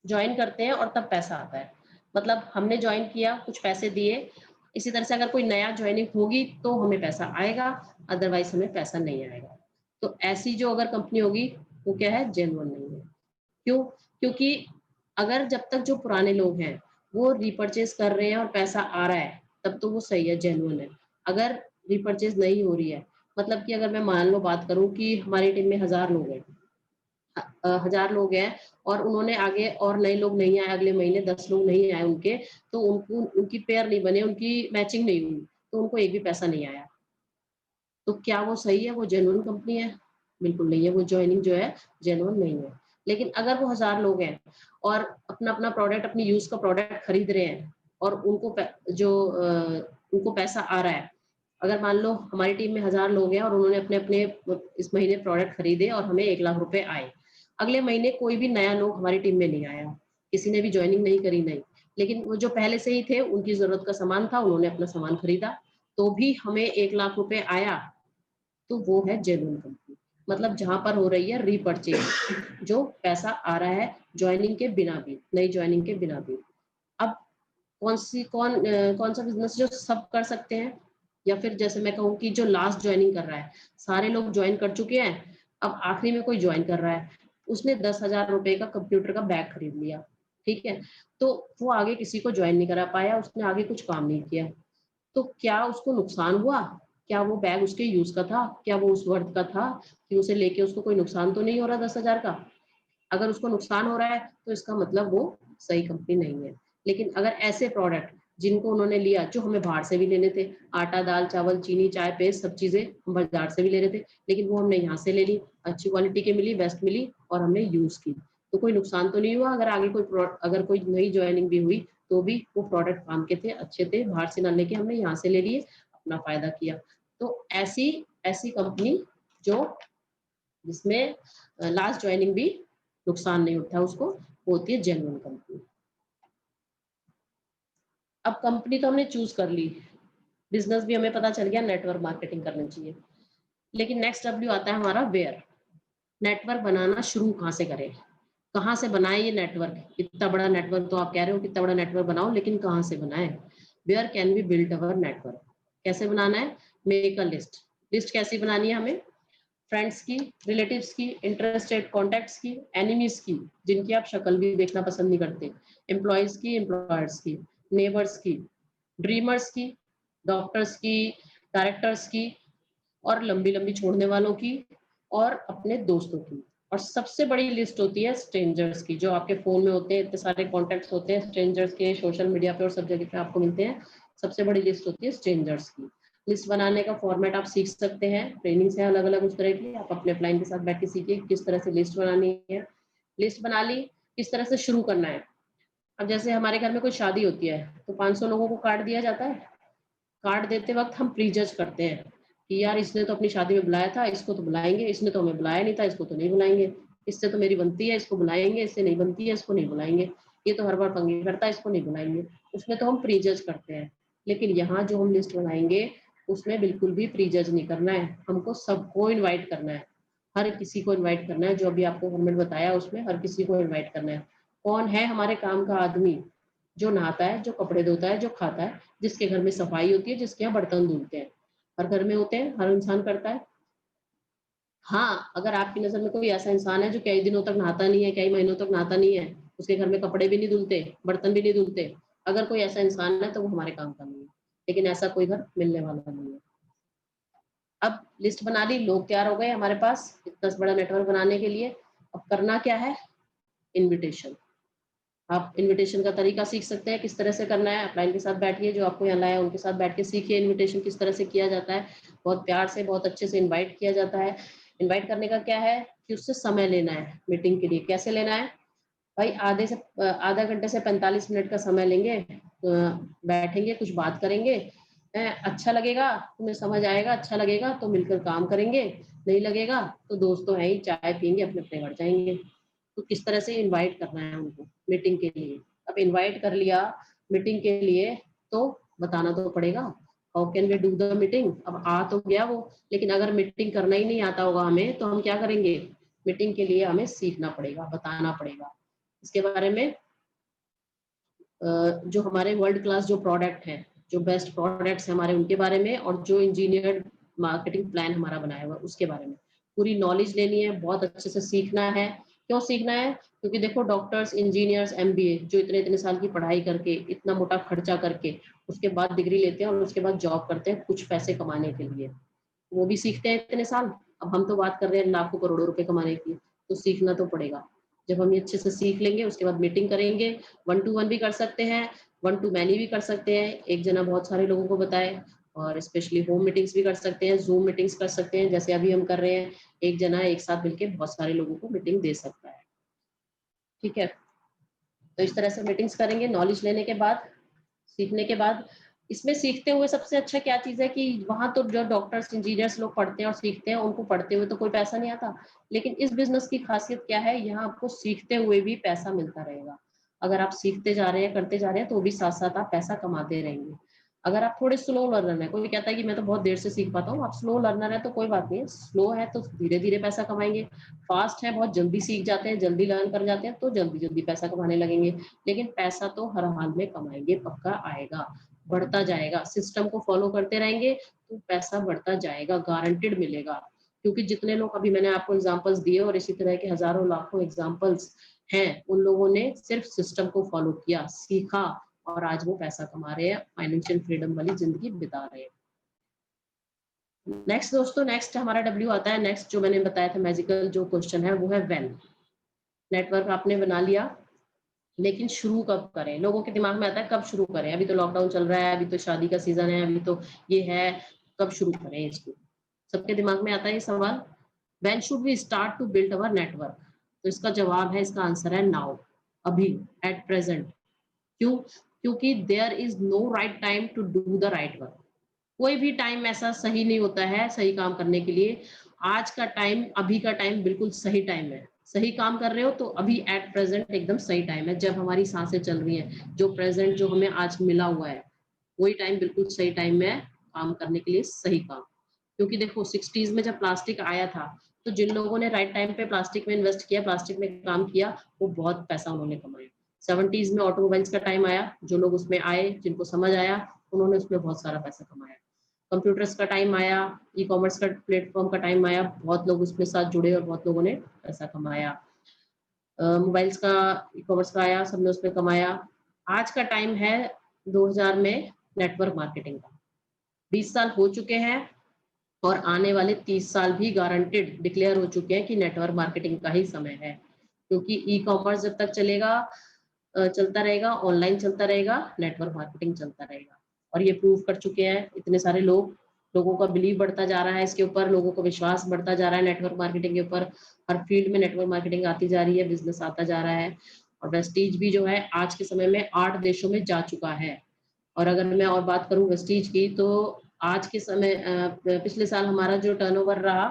ज्वाइन करते हैं और तब पैसा आता है, मतलब हमने ज्वाइन किया, कुछ पैसे दिए, इसी तरह से अगर कोई नया ज्वाइनिंग होगी तो हमें पैसा आएगा, अदरवाइज हमें पैसा नहीं आएगा। तो ऐसी जो अगर कंपनी होगी वो क्या है, जेन्युइन नहीं है। क्यों? क्योंकि अगर जब तक जो पुराने लोग हैं वो रिपर्चेज कर रहे हैं और पैसा आ रहा है तब तो वो सही है, जेन्युइन है। अगर रिपर्चेज नहीं हो रही है, मतलब कि अगर मैं मान लो बात करूं कि हमारी टीम में 1,000 लोग हैं, 1,000 लोग हैं और उन्होंने आगे और नए लोग नहीं आए, अगले महीने 10 लोग नहीं आए उनके, तो उनको उनकी पेयर नहीं बने, उनकी मैचिंग नहीं हुई, तो उनको एक भी पैसा नहीं आया। तो क्या वो सही है, वो जेन्युइन कंपनी है? बिल्कुल नहीं है, वो ज्वाइनिंग जो है जेन्युइन नहीं है। लेकिन अगर वो 1,000 लोग हैं और अपना अपना प्रोडक्ट, अपनी यूज का प्रोडक्ट खरीद रहे हैं और उनको पैसा आ रहा है, अगर मान लो हमारी टीम में 1,000 लोग हैं और उन्होंने अपने अपने इस महीने प्रोडक्ट खरीदे और हमें 1,00,000 रुपए आए, अगले महीने कोई भी नया लोग हमारी टीम में नहीं आया, किसी ने भी ज्वाइनिंग नहीं करी, नहीं, लेकिन वो जो पहले से ही थे उनकी जरूरत का सामान था, उन्होंने अपना सामान खरीदा, तो भी हमें 1,00,000 रुपए आया, तो वो है जेन्युइन कंपनी। मतलब जहां पर हो रही है रीपरचेज, जो पैसा आ रहा है ज्वाइनिंग के बिना भी, नई ज्वाइनिंग के बिना भी। अब कौन सा बिजनेस जो सब कर सकते हैं, या फिर जैसे मैं कहूँ कि जो लास्ट ज्वाइनिंग कर रहा है, सारे लोग ज्वाइन कर चुके हैं, अब आखिरी में कोई ज्वाइन कर रहा है, उसने 10,000 रुपए का कंप्यूटर का बैग खरीद लिया, ठीक है, तो वो आगे किसी को ज्वाइन नहीं करा पाया, उसने आगे कुछ काम नहीं किया, तो क्या उसको नुकसान हुआ? क्या वो बैग उसके यूज का था? क्या वो उस वर्थ का था कि उसे लेके उसको कोई नुकसान तो नहीं हो रहा 10,000 का? अगर उसको नुकसान हो रहा है तो इसका मतलब वो सही कंपनी नहीं है। लेकिन अगर ऐसे प्रोडक्ट जिनको उन्होंने लिया, जो हमें बाहर से भी लेने थे, आटा दाल चावल चीनी चाय पेस्ट सब चीजें हम बाजार से भी ले रहे थे, लेकिन वो हमने यहाँ से ले ली, अच्छी क्वालिटी की मिली, बेस्ट मिली और हमने यूज की, तो कोई नुकसान तो नहीं हुआ। अगर आगे अगर कोई नई ज्वाइनिंग भी हुई तो भी वो प्रोडक्ट काम के थे, अच्छे थे, बाहर से ना लेके हमने यहाँ से ले लिए, अपना फायदा किया। तो ऐसी ऐसी कंपनी जो जिसमें लास्ट ज्वाइनिंग भी नुकसान नहीं उठा उसको, वो होती है जेन्युइन कंपनी। अब कंपनी तो हमने चूज कर ली, बिजनेस भी हमें पता चल गया, नेटवर्क मार्केटिंग करनी चाहिए। लेकिन नेक्स्ट डब्ल्यू आता है हमारा वेयर। नेटवर्क बनाना शुरू कहाँ से करें, कहाँ से बनाए ये नेटवर्क? इतना बड़ा नेटवर्क तो आप कह रहे हो कितना बड़ा नेटवर्क बनाओ, लेकिन कहाँ से बनाए? Where can be build our network? कैसे बनाना है? Make a list. लिस्ट कैसी बनानी है हमें? फ्रेंड्स की, रिलेटिव्स की, इंटरेस्टेड कॉन्टैक्ट्स की, एनिमीज की जिनकी आप शक्ल भी देखना पसंद नहीं करते, एम्प्लॉयज की, एम्प्लॉयर्स की, नेबर्स की, ड्रीमर्स की, डॉक्टर्स की, डायरेक्टर्स की, और लंबी लंबी छोड़ने वालों की, और अपने दोस्तों की। और सबसे बड़ी लिस्ट होती है स्ट्रेंजर्स की, जो आपके फोन में होते हैं, इतने सारे कॉन्टेक्ट्स होते हैं स्ट्रेंजर्स के, सोशल मीडिया पे और सब जगह पे आपको मिलते हैं। सबसे बड़ी लिस्ट होती है स्ट्रेंजर्स की। लिस्ट बनाने का फॉर्मेट आप सीख सकते हैं, ट्रेनिंग्स है अलग अलग उस तरह की, आप अपने क्लाइंट के साथ बैठ के सीखिए किस तरह से लिस्ट बनानी है। लिस्ट बना ली, किस तरह से शुरू करना है? अब जैसे हमारे घर में कोई शादी होती है तो 500 लोगों को कार्ड दिया जाता है। कार्ड देते वक्त हम प्री जज करते हैं कि यार इसने तो अपनी शादी में बुलाया था, इसको तो बुलाएंगे, इसने तो हमें बुलाया नहीं था, इसको तो नहीं बुलाएंगे, इससे तो मेरी बनती है, इसको बुलाएंगे, इससे नहीं बनती है, इसको नहीं बुलाएंगे, ये तो हर बार पंगे करता है, इसको नहीं बुलाएंगे। उसमें तो हम प्री जज करते हैं। लेकिन यहाँ जो हम लिस्ट बनाएंगे उसमें बिल्कुल भी प्री जज नहीं करना है, हमको सबको इन्वाइट करना है। हर किसी को इन्वाइट करना है, जो अभी आपको हमने बताया उसमें हर किसी को इन्वाइट करना है। कौन है हमारे काम का आदमी? जो नहाता है, जो कपड़े धोता है, जो खाता है, जिसके घर में सफाई होती है, जिसके यहाँ बर्तन धुलते हैं। हर घर में होते हैं, हर इंसान करता है। हाँ, अगर आपकी नजर में कोई ऐसा इंसान है जो कई दिनों तक नहाता नहीं है, कई महीनों तक नहाता नहीं है, उसके घर में कपड़े भी नहीं धुलते, बर्तन भी नहीं धुलते, अगर कोई ऐसा इंसान है तो वो हमारे काम का नहीं है। लेकिन ऐसा कोई घर मिलने वाला नहीं है। अब लिस्ट बना ली, लोग तैयार हो गए हमारे पास इतना बड़ा नेटवर्क बनाने के लिए। अब करना क्या है? इनविटेशन। आप इनविटेशन का तरीका सीख सकते हैं, किस तरह से करना है। क्लाइंट के साथ बैठिए, जो आपको यहाँ लाया उनके साथ बैठ के सीखिए इनविटेशन किस तरह से किया जाता है। बहुत प्यार से, बहुत अच्छे से इनवाइट किया जाता है। इनवाइट करने का क्या है कि उससे समय लेना है मीटिंग के लिए। कैसे लेना है भाई? आधा घंटे से 45 मिनट का समय लेंगे, बैठेंगे, कुछ बात करेंगे। अच्छा लगेगा, तुम्हें समझ आएगा, अच्छा लगेगा तो मिलकर काम करेंगे, नहीं लगेगा तो दोस्तों हैं ही, चाय पियेंगे, अपने अपने घर जाएंगे। तो किस तरह से इनवाइट करना है उनको मीटिंग के लिए। अब इनवाइट कर लिया मीटिंग के लिए तो बताना तो पड़ेगा, how can we do the meeting. अब आ तो गया वो, लेकिन अगर मीटिंग करना ही नहीं आता होगा हमें तो हम क्या करेंगे? मीटिंग के लिए हमें सीखना पड़ेगा, बताना पड़ेगा इसके बारे में। जो हमारे वर्ल्ड क्लास जो प्रोडक्ट हैं, जो बेस्ट प्रोडक्ट्स हैं हमारे, उनके बारे में, और जो इंजीनियर्ड मार्केटिंग प्लान हमारा बनाया हुआ है उसके बारे में पूरी नॉलेज लेनी है, बहुत अच्छे से सीखना है। क्यों सीखना है? क्योंकि देखो डॉक्टर्स, इंजीनियर्स, एमबीए जो इतने इतने साल की पढ़ाई करके, इतना मोटा खर्चा करके, उसके बाद डिग्री लेते हैं और उसके बाद जॉब करते हैं कुछ पैसे कमाने के लिए, वो भी सीखते हैं इतने साल। अब हम तो बात कर रहे हैं लाखों करोड़ों रुपए कमाने की, तो सीखना तो पड़ेगा। जब हम ये अच्छे से सीख लेंगे उसके बाद मीटिंग करेंगे। 1 to 1 भी कर सकते हैं, 1 to many भी कर सकते हैं, एक जना बहुत सारे लोगों को बताए। और स्पेशली होम मीटिंग्स भी कर सकते हैं, जूम मीटिंग्स कर सकते हैं, जैसे अभी हम कर रहे हैं। एक जना एक साथ मिलकर बहुत सारे लोगों को मीटिंग दे सकता है। ठीक है, तो इस तरह से मीटिंग्स करेंगे नॉलेज लेने के बाद, सीखने के बाद। इसमें सीखते हुए सबसे अच्छा क्या चीज है कि वहां तो जो डॉक्टर्स, इंजीनियर्स लोग पढ़ते हैं और सीखते हैं, उनको पढ़ते हुए तो कोई पैसा नहीं आता। लेकिन इस बिजनेस की खासियत क्या है, यहाँ आपको सीखते हुए भी पैसा मिलता रहेगा। अगर आप सीखते जा रहे हैं, करते जा रहे हैं, तो भी साथ साथ आप पैसा कमाते रहेंगे। अगर आप थोड़े स्लो लर्नर है, कोई कहता है कि मैं तो बहुत देर से सीख पाता हूँ, आप स्लो लर्नर है तो कोई बात नहीं है, स्लो है तो धीरे धीरे पैसा कमाएंगे। फास्ट है, बहुत जल्दी सीख जाते हैं, जल्दी लर्न कर जाते हैं, तो जल्दी जल्दी पैसा कमाने लगेंगे। लेकिन पैसा तो हर हाल में कमाएंगे, पक्का आएगा, बढ़ता जाएगा। सिस्टम को फॉलो करते रहेंगे तो पैसा बढ़ता जाएगा, गारंटेड मिलेगा। क्योंकि जितने लोग अभी मैंने आपको एग्जांपल्स दिए और इसी तरह के हजारों लाखों एग्जांपल्स हैं, उन लोगों ने सिर्फ सिस्टम को फॉलो किया, सीखा, और आज वो पैसा कमा रहे हैं, फाइनेंशियल फ्रीडम वाली जिंदगी बिता रहे हैं। नेक्स्ट दोस्तों, नेक्स्ट हमारा डब्ल्यू आता है। नेक्स्ट जो मैंने बताया था मैजिकल जो क्वेश्चन है वो है व्हेन। नेटवर्क आपने बना लिया, लेकिन शुरू कब करें? लोगों के दिमाग में आता है कब शुरू करें, अभी तो लॉकडाउन चल रहा है, अभी तो शादी का सीजन है, अभी तो ये है, कब शुरू करें इसको? सबके दिमाग में आता है ये सवाल। When should we start to build our network? तो इसका जवाब है, इसका आंसर है नाउ, अभी, एट प्रेजेंट। क्यों? क्योंकि there is no right time to do the right work. कोई भी टाइम ऐसा सही नहीं होता है सही काम करने के लिए। आज का टाइम, अभी का टाइम बिल्कुल सही टाइम है। सही काम कर रहे हो तो अभी एट प्रेजेंट एकदम सही टाइम है, जब हमारी सांसें चल रही हैं, जो प्रेजेंट जो हमें आज मिला हुआ है, वही टाइम बिल्कुल सही टाइम में है काम करने के लिए, सही काम। क्योंकि देखो 60s में जब प्लास्टिक आया था, तो जिन लोगों ने राइट टाइम पे प्लास्टिक में इन्वेस्ट किया, प्लास्टिक में काम किया, वो बहुत पैसा उन्होंने कमाया। 70s में ऑटोमोबाइल्स का टाइम आया, जो लोग उसमें आए, जिनको समझ आया, उन्होंने उसमें बहुत सारा पैसा कमाया। कंप्यूटर्स का टाइम आया, ई कॉमर्स का प्लेटफॉर्म का टाइम आया, बहुत लोग उसमें साथ जुड़े और बहुत लोगों ने पैसा कमाया। मोबाइल्स का, ई कॉमर्स का आया, सबने उसमें कमाया। आज का टाइम है 2000 में नेटवर्क मार्केटिंग का। 20 साल हो चुके हैं और आने वाले 30 साल भी गारंटेड डिक्लेयर हो चुके हैं कि नेटवर्क मार्केटिंग का ही समय है। क्योंकि ई कॉमर्स जब तक चलेगा, चलता रहेगा, ऑनलाइन चलता रहेगा, नेटवर्क मार्केटिंग चलता रहेगा। और ये प्रूव कर चुके हैं इतने सारे लोग, लोगों का बिलीव बढ़ता जा रहा है इसके ऊपर, लोगों का विश्वास बढ़ता जा रहा है नेटवर्क मार्केटिंग के ऊपर। हर फील्ड में नेटवर्क मार्केटिंग आती जा रही है, बिजनेस आता जा रहा है। और वेस्टीज भी जो है आज के समय में 8 देशों में जा चुका है। और अगर मैं और बात करूं वेस्टीज की, तो आज के समय पिछले साल हमारा जो टर्नओवर रहा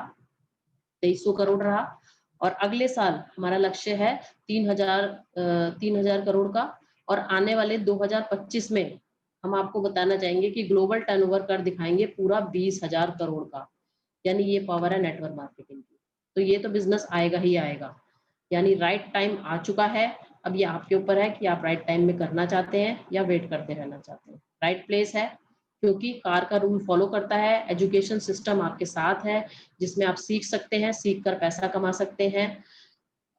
2300 करोड़ रहा, और अगले साल हमारा लक्ष्य है 3000 करोड़ का। और आने वाले 2025 में हम आपको बताना चाहेंगे कि ग्लोबल टर्नओवर कर दिखाएंगे पूरा 20,000 करोड़ का। यानी ये पावर है नेटवर्क मार्केटिंग की। तो ये तो बिजनेस आएगा ही आएगा। यानी राइट टाइम आ चुका है। अब ये आपके ऊपर है कि आप राइट टाइम में करना चाहते हैं या वेट करते रहना चाहते हैं। राइट प्लेस है, क्योंकि कार का रूल फॉलो करता है, एजुकेशन सिस्टम आपके साथ है, जिसमें आप सीख सकते हैं, सीख कर पैसा कमा सकते हैं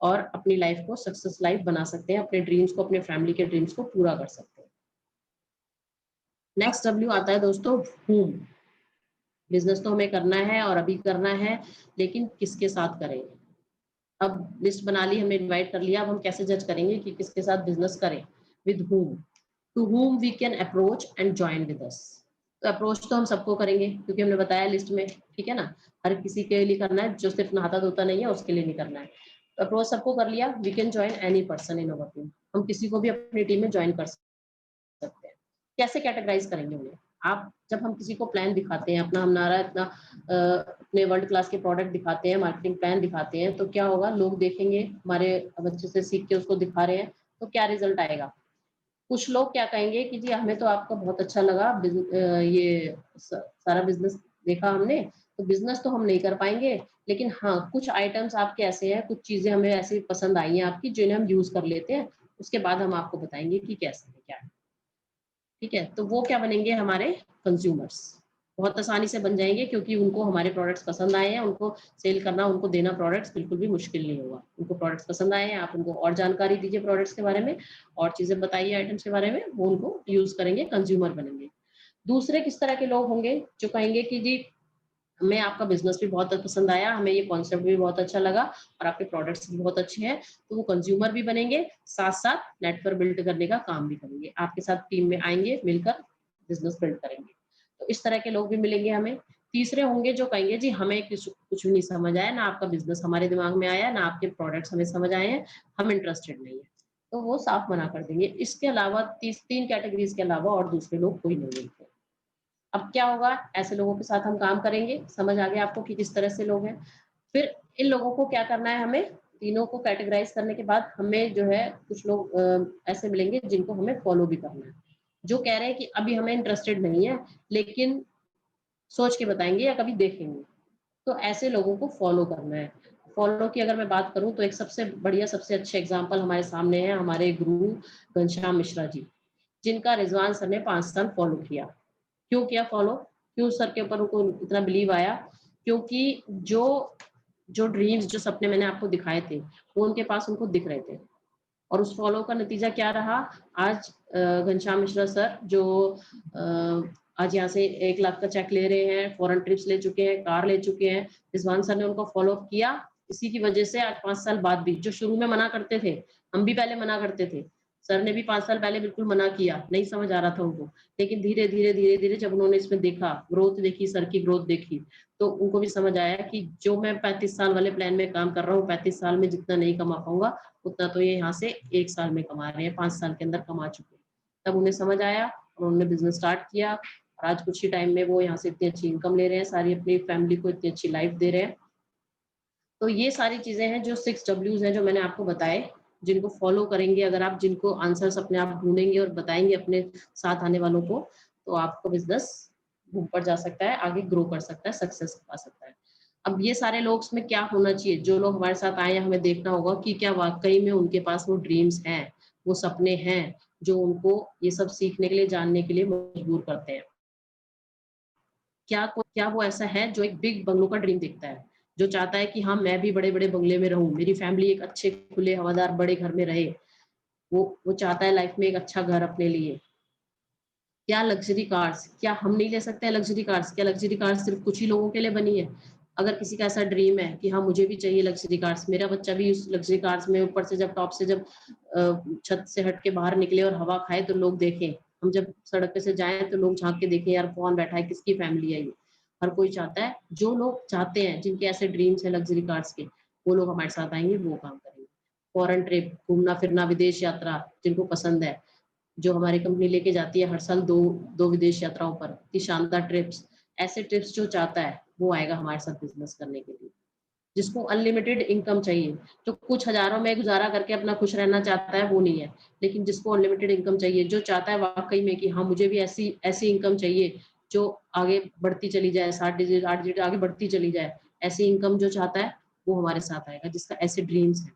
और अपनी लाइफ को सक्सेस लाइफ बना सकते हैं, अपने ड्रीम्स को, अपने फैमिली के ड्रीम्स को पूरा कर सकते हैं। नेक्स्ट डब्ल्यू आता है दोस्तों, हूम। बिजनेस तो हमें करना है और अभी करना है, लेकिन किसके साथ करेंगे। अब लिस्ट बना ली, हमने इनवाइट कर लिया, अब हम कैसे जज करेंगे कि किसके साथ बिजनेस करें। With whom, to whom we can approach and join with us। तो अप्रोच तो हम सबको करेंगे, क्योंकि हमने बताया लिस्ट में, ठीक है ना। हर किसी के लिए करना है, जो सिर्फ नहाता धोता नहीं है उसके लिए नहीं करना है। तो अप्रोच सबको कर लिया। We can join any person in our team. हम किसी को भी अपनी टीम में ज्वाइन कर सकते हैं। कैसे कैटेगराइज करेंगे उन्हें। आप जब हम किसी को प्लान दिखाते हैं अपना, हमारा इतना अपने वर्ल्ड क्लास के प्रोडक्ट दिखाते हैं, मार्केटिंग प्लान दिखाते हैं, तो क्या होगा, लोग देखेंगे हमारे बच्चे से सीख के उसको दिखा रहे हैं, तो क्या रिजल्ट आएगा। कुछ लोग क्या कहेंगे कि जी हमें तो आपका बहुत अच्छा लगा, ये सारा बिजनेस देखा हमने, तो बिजनेस तो हम नहीं कर पाएंगे, लेकिन हाँ कुछ आइटम्स आपके ऐसे हैं, कुछ चीजें हमें ऐसी पसंद आई हैं आपकी, जिन्हें हम यूज कर लेते हैं, उसके बाद हम आपको बताएंगे कि कैसे है क्या है। ठीक है, तो वो क्या बनेंगे, हमारे कंज्यूमर्स। बहुत आसानी से बन जाएंगे, क्योंकि उनको हमारे प्रोडक्ट्स पसंद आए हैं, उनको सेल करना, उनको देना प्रोडक्ट्स बिल्कुल भी मुश्किल नहीं होगा। उनको प्रोडक्ट्स पसंद आए हैं, आप उनको और जानकारी दीजिए प्रोडक्ट्स के बारे में, और चीजें बताइए आइटम्स के बारे में, वो उनको यूज करेंगे, कंज्यूमर बनेंगे। दूसरे किस तरह के लोग होंगे, जो कहेंगे कि जी हमें आपका बिजनेस भी बहुत पसंद आया, हमें ये कॉन्सेप्ट भी बहुत अच्छा लगा और आपके प्रोडक्ट्स भी बहुत अच्छे हैं, तो वो कंज्यूमर भी बनेंगे, साथ साथ नेटवर्क बिल्ड करने का काम भी करेंगे, आपके साथ टीम में आएंगे, मिलकर बिजनेस बिल्ड करेंगे। तो इस तरह के लोग भी मिलेंगे हमें। तीसरे होंगे जो कहेंगे जी हमें कुछ भी नहीं समझ आया, ना आपका बिजनेस हमारे दिमाग में आया, ना आपके प्रोडक्ट्स हमें समझ आए हैं, हम इंटरेस्टेड नहीं है, तो वो साफ मना कर देंगे। इसके अलावा तीन कैटेगरीज के अलावा और दूसरे लोग कोई नहीं मिलते। अब क्या होगा, ऐसे लोगों के साथ हम काम करेंगे। समझ आ गया आपको कि किस तरह से लोग हैं। फिर इन लोगों को क्या करना है, हमें तीनों को कैटेगराइज करने के बाद हमें जो है कुछ लोग ऐसे मिलेंगे जिनको हमें फॉलो भी करना है, जो कह रहे हैं कि अभी हमें इंटरेस्टेड नहीं है, लेकिन सोच के बताएंगे या कभी देखेंगे। तो ऐसे लोगों को फॉलो करना है। फॉलो की अगर मैं बात करूं, तो एक सबसे बढ़िया, सबसे अच्छे एग्जाम्पल हमारे सामने है, हमारे गुरु घनश्याम मिश्रा जी, जिनका रिजवान सर ने 5 साल फॉलो किया। क्यों किया फॉलो, क्यों सर के ऊपर उनको इतना बिलीव आया, क्योंकि जो जो ड्रीम्स, जो सपने मैंने आपको दिखाए थे, वो उनके पास उनको दिख रहे थे। और उस फॉलो का नतीजा क्या रहा, आज घनश्याम मिश्रा सर जो आज यहाँ से 1 लाख का चेक ले रहे हैं, फॉरेन ट्रिप्स ले चुके हैं, कार ले चुके हैं, रिजवान सर ने उनको फॉलो किया। इसी की वजह से आज 5 साल बाद भी, जो शुरू में मना करते थे, हम भी पहले मना करते थे, सर ने भी 5 साल पहले बिल्कुल मना किया, नहीं समझ आ रहा था उनको, लेकिन धीरे धीरे धीरे धीरे जब उन्होंने इसमें देखा, ग्रोथ देखी, सर की ग्रोथ देखी, तो उनको भी समझ आया कि जो मैं 35 साल वाले प्लान में काम कर रहा हूँ, 35 साल में जितना नहीं कमा पाऊंगा, उतना तो ये यहाँ से 1 साल में कमा रहे हैं, 5 साल के अंदर कमा चुके हैं। तब उन्हें समझ आया और उन्होंने बिजनेस स्टार्ट किया, और आज कुछ ही टाइम में वो यहाँ से इतनी अच्छी इनकम ले रहे हैं, सारी अपनी फैमिली को इतनी अच्छी लाइफ दे रहे हैं। तो ये सारी चीजें हैं जो 6 Ws हैं जो मैंने आपको बताए, जिनको फॉलो करेंगे अगर आप, जिनको आंसर्स अपने आप ढूंढेंगे और बताएंगे अपने साथ आने वालों को, तो आपका बिजनेस ऊपर जा सकता है, आगे ग्रो कर सकता है, सक्सेस पा सकता है। अब ये सारे लोग में क्या होना चाहिए, जो लोग हमारे साथ आए हैं हमें देखना होगा कि क्या वाकई में उनके पास वो ड्रीम्स हैं, वो सपने हैं जो उनको ये सब सीखने के लिए, जानने के लिए मजबूर करते हैं। क्या वो ऐसा है जो एक बिग बंगलों का ड्रीम देखता है, जो चाहता है कि हाँ मैं भी बड़े बड़े बंगले में रहूं, मेरी फैमिली एक अच्छे खुले हवादार बड़े घर में रहे, वो चाहता है लाइफ में एक अच्छा घर अपने लिए। क्या लग्जरी कार्स, क्या हम नहीं ले सकते हैं लग्जरी कार्स? क्या लग्जरी कार्स सिर्फ कुछ ही लोगों के लिए बनी है? अगर किसी का ऐसा ड्रीम है कि हाँ मुझे भी चाहिए लग्जरी कार्स, मेरा बच्चा भी उस लग्जरी कार्स में ऊपर से जब टॉप से जब छत से हट के बाहर निकले और हवा खाए तो लोग देखें, हम जब सड़क पे से जाएं तो लोग झांक के देखें यार कौन बैठा है, किसकी फैमिली है ये। हर कोई चाहता है, जो लोग चाहते हैं जिनके ऐसे ड्रीम्स है लग्जरी कार्स के, वो लोग हमारे साथ आएंगे, वो काम करेंगे। फॉरेन ट्रिप, घूमना फिरना, विदेश यात्रा जिनको पसंद है, जो हमारी कंपनी लेके जाती है हर साल दो दो विदेश यात्राओं पर, इतनी शानदार ट्रिप्स, ऐसे ट्रिप्स जो चाहता है वो आएगा हमारे साथ बिजनेस करने के लिए। जिसको अनलिमिटेड इनकम चाहिए, जो कुछ हजारों में गुजारा करके अपना खुश रहना चाहता है वो नहीं है, लेकिन जिसको अनलिमिटेड इनकम चाहिए, जो चाहता है वाकई में कि हाँ मुझे भी ऐसी ऐसी इनकम चाहिए जो आगे बढ़ती चली जाए, 7 डिजिट 8 डिजिट आगे बढ़ती चली जाए, ऐसी इनकम जो चाहता है वो हमारे साथ आएगा, जिसका ऐसे ड्रीम्स है।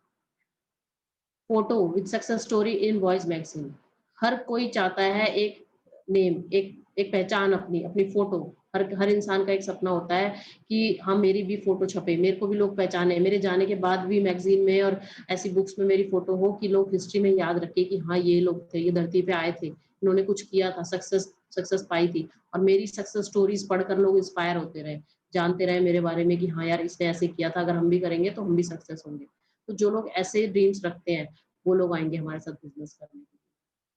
Photo with success story in voice magazine, हर कोई चाहता है एक नेम, एक एक पहचान, अपनी अपनी फोटो। हर हर इंसान का एक सपना होता है कि हाँ मेरी भी फोटो छपे, मेरे को भी लोग पहचाने, मेरे जाने के बाद भी मैगजीन में और ऐसी बुक्स में मेरी फोटो हो कि लोग हिस्ट्री में याद रखे कि हाँ ये लोग थे, ये धरती पे आए थे, इन्होंने कुछ किया था, सक्सेस सक्सेस पाई थी, और मेरी सक्सेस स्टोरीज पढ़कर लोग इंस्पायर होते रहे, जानते रहे मेरे बारे में कि हाँ यार इसने ऐसे किया था, अगर हम भी करेंगे तो हम भी सक्सेस होंगे। तो जो लोग ऐसे ड्रीम्स रखते हैं वो लोग आएंगे हमारे साथ बिजनेस करने के लिए।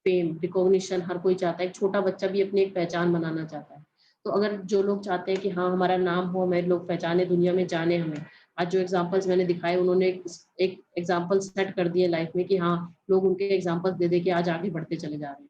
फेम रिकॉग्निशन हर कोई चाहता है, एक छोटा बच्चा भी अपनी एक पहचान बनाना चाहता है। तो अगर जो लोग चाहते हैं कि हाँ हमारा नाम हो, हमें लोग पहचाने, दुनिया में जाने हमें, आज जो एग्जांपल्स मैंने दिखाए उन्होंने एक एग्जांपल सेट कर दिए लाइफ में कि हाँ लोग उनके एग्जांपल्स दे दे के आज आगे बढ़ते चले जा रहे हैं।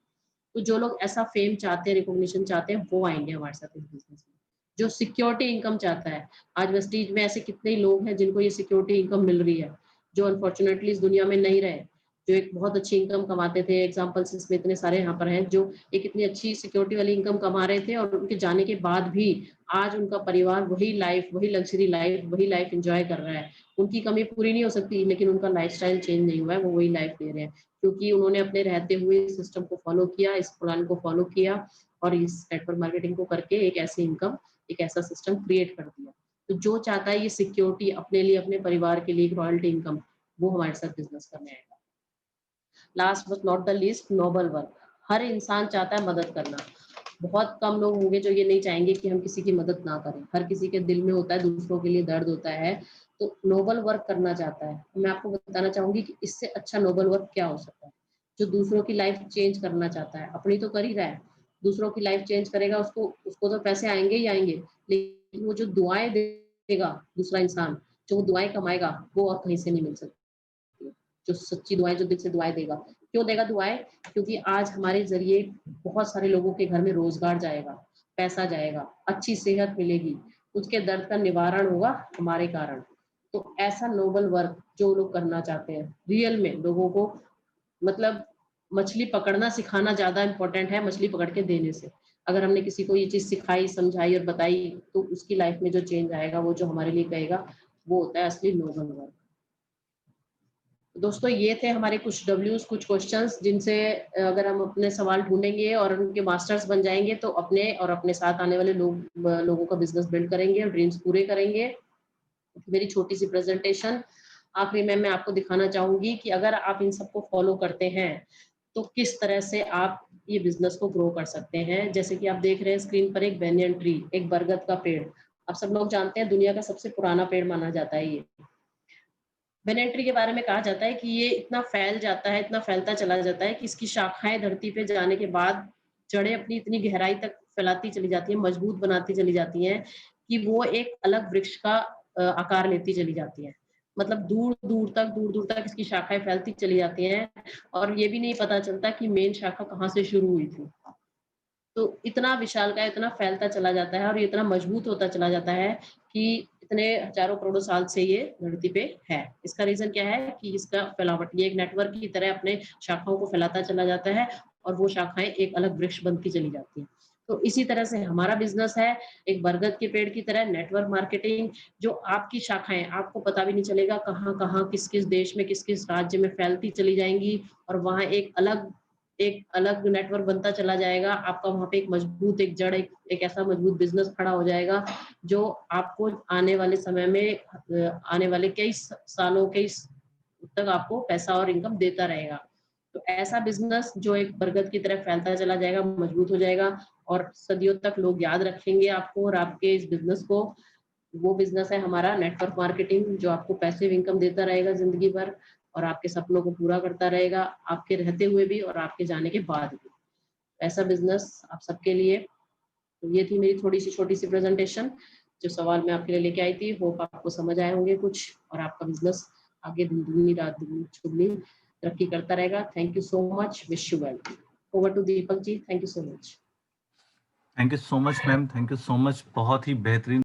तो जो लोग ऐसा फेम चाहते हैं, रिकॉग्निशन चाहते हैं, वो आएंगे हमारे साथ इस बिजनेस में। जो सिक्योरिटी इनकम चाहता है, आज वेस्टीज में ऐसे कितने ही लोग हैं जिनको ये सिक्योरिटी इनकम मिल रही है, जो अनफॉर्चुनेटली इस दुनिया में नहीं रहे, जो एक बहुत अच्छी इनकम कमाते थे, एग्जाम्पल्स इसमें इतने सारे यहाँ पर हैं, जो एक इतनी अच्छी सिक्योरिटी वाली इनकम कमा रहे थे और उनके जाने के बाद भी आज उनका परिवार वही लाइफ, वही लग्जरी लाइफ, वही लाइफ एंजॉय कर रहा है। उनकी कमी पूरी नहीं हो सकती लेकिन उनका लाइफस्टाइल चेंज नहीं हुआ है, वो वही लाइफ दे रहे हैं, क्योंकि उन्होंने अपने रहते हुए सिस्टम को फॉलो किया, इस प्लान को फॉलो किया और इस नेटवर्क मार्केटिंग को करके एक ऐसी इनकम, एक ऐसा सिस्टम क्रिएट कर दिया। तो जो चाहता है ये सिक्योरिटी अपने लिए, अपने परिवार के लिए एक रॉयल्टी इनकम, वो हमारे साथ बिजनेस करने आएगा। Last but not the least, noble work, हर इंसान चाहता है मदद करना। बहुत कम लोग होंगे जो ये नहीं चाहेंगे कि हम किसी की मदद ना करें, हर किसी के दिल में होता है, दूसरों के लिए दर्द होता है, तो नोबल वर्क करना चाहता है। मैं आपको बताना चाहूंगी कि इससे अच्छा नोबल वर्क क्या हो सकता है। जो दूसरों की लाइफ चेंज करना चाहता है, अपनी तो कर ही रहा है, दूसरों की लाइफ चेंज करेगा, उसको उसको तो पैसे आएंगे ही आएंगे, लेकिन वो जो दुआएं देगा दूसरा इंसान, जो वो दुआएं कमाएगा, वो और कहीं से नहीं मिल सकती। जो सच्ची दुआएं, जो दिल से दुआएं देगा, क्यों देगा दुआएं? क्योंकि आज हमारे जरिए बहुत सारे लोगों के घर में रोजगार जाएगा, पैसा जाएगा, अच्छी सेहत मिलेगी, उसके दर्द का निवारण होगा हमारे कारण। तो ऐसा नोबल वर्क जो लोग करना चाहते हैं रियल में लोगों को, मतलब मछली पकड़ना सिखाना ज्यादा इंपॉर्टेंट है मछली पकड़ के देने से। अगर हमने किसी को ये चीज सिखाई, समझाई और बताई तो उसकी लाइफ में जो चेंज आएगा, वो जो हमारे लिए कहेगा, वो होता है असली नोबल वर्क। दोस्तों ये थे हमारे कुछ डब्ल्यूज, कुछ क्वेश्चंस, जिनसे अगर हम अपने सवाल ढूंढेंगे और उनके मास्टर्स बन जाएंगे तो अपने और अपने साथ आने वाले लोगों का बिजनेस बिल्ड करेंगे और ड्रीम्स पूरे करेंगे। मेरी छोटी सी प्रेजेंटेशन आखिरी में मैं आपको दिखाना चाहूंगी कि अगर आप इन सबको फॉलो करते हैं तो किस तरह से आप ये बिजनेस को ग्रो कर सकते हैं। जैसे कि आप देख रहे हैं स्क्रीन पर एक बेनियन ट्री, एक बरगद का पेड़, आप सब लोग जानते हैं दुनिया का सबसे पुराना पेड़ माना जाता है ये। बेनियन ट्री के बारे में कहा जाता है कि ये इतना फैल जाता है, इतना फैलता चला जाता है कि इसकी शाखाएं धरती पे जाने के बाद जड़ें अपनी इतनी गहराई तक फैलाती चली जाती हैं, मजबूत बनाती चली जाती हैं कि वो एक अलग वृक्ष का आकार लेती चली जाती है। मतलब दूर दूर तक इसकी शाखाएं फैलती चली जाती हैं और ये भी नहीं पता चलता कि मेन शाखा कहाँ से शुरू हुई थी। तो इतना विशाल का, इतना फैलता चला जाता है और ये इतना मजबूत होता चला जाता है कि इतने हजारों करोड़ों साल से ये धरती पे है। इसका रीजन क्या है कि इसका फैलावट, ये एक नेटवर्क की तरह अपने शाखाओं को फैलाता चला जाता है और वो शाखाएं एक अलग वृक्ष बनती चली जाती हैं। तो इसी तरह से हमारा बिजनेस है एक बरगद के पेड़ की तरह, नेटवर्क मार्केटिंग, जो आपकी शाखाएं आपको पता भी नहीं चलेगा कहाँ कहाँ किस किस देश में किस किस राज्य में फैलती चली जाएंगी और वहां एक अलग नेटवर्क बनता चला जाएगा। आपका वहां पे एक मजबूत एक जड़, एक ऐसा मजबूत बिजनेस खड़ा हो जाएगा जो आपको आने वाले समय में आने वाले कई सालों कई तक आपको पैसा और इनकम देता रहेगा। तो ऐसा बिजनेस जो एक बरगद की तरह फैलता चला जाएगा, मजबूत हो जाएगा और सदियों तक लोग याद रखेंगे आपको और आपके इस बिजनेस को। वो बिजनेस है हमारा नेटवर्क मार्केटिंग, जो आपको पैसिव इनकम देता रहेगा जिंदगी भर और आपके सपनों को पूरा करता रहेगा, आपके रहते हुए भी और आपके जाने के बाद भी। ऐसा बिजनेस आप सबके लिए। तो ये थी मेरी थोड़ी सी छोटी सी प्रेजेंटेशन, जो सवाल मैं आपके लिए लेके आई थी। होप आपको समझ आए होंगे कुछ और आपका बिजनेस आगे दिन दुगनी रात दुगनी चुगनी तरक्की करता रहेगा। Thank you so much, wish you well. Over to Deepak ji, thank you so much. Thank you so much ma'am, thank you so much, बहुत ही बेहतरीन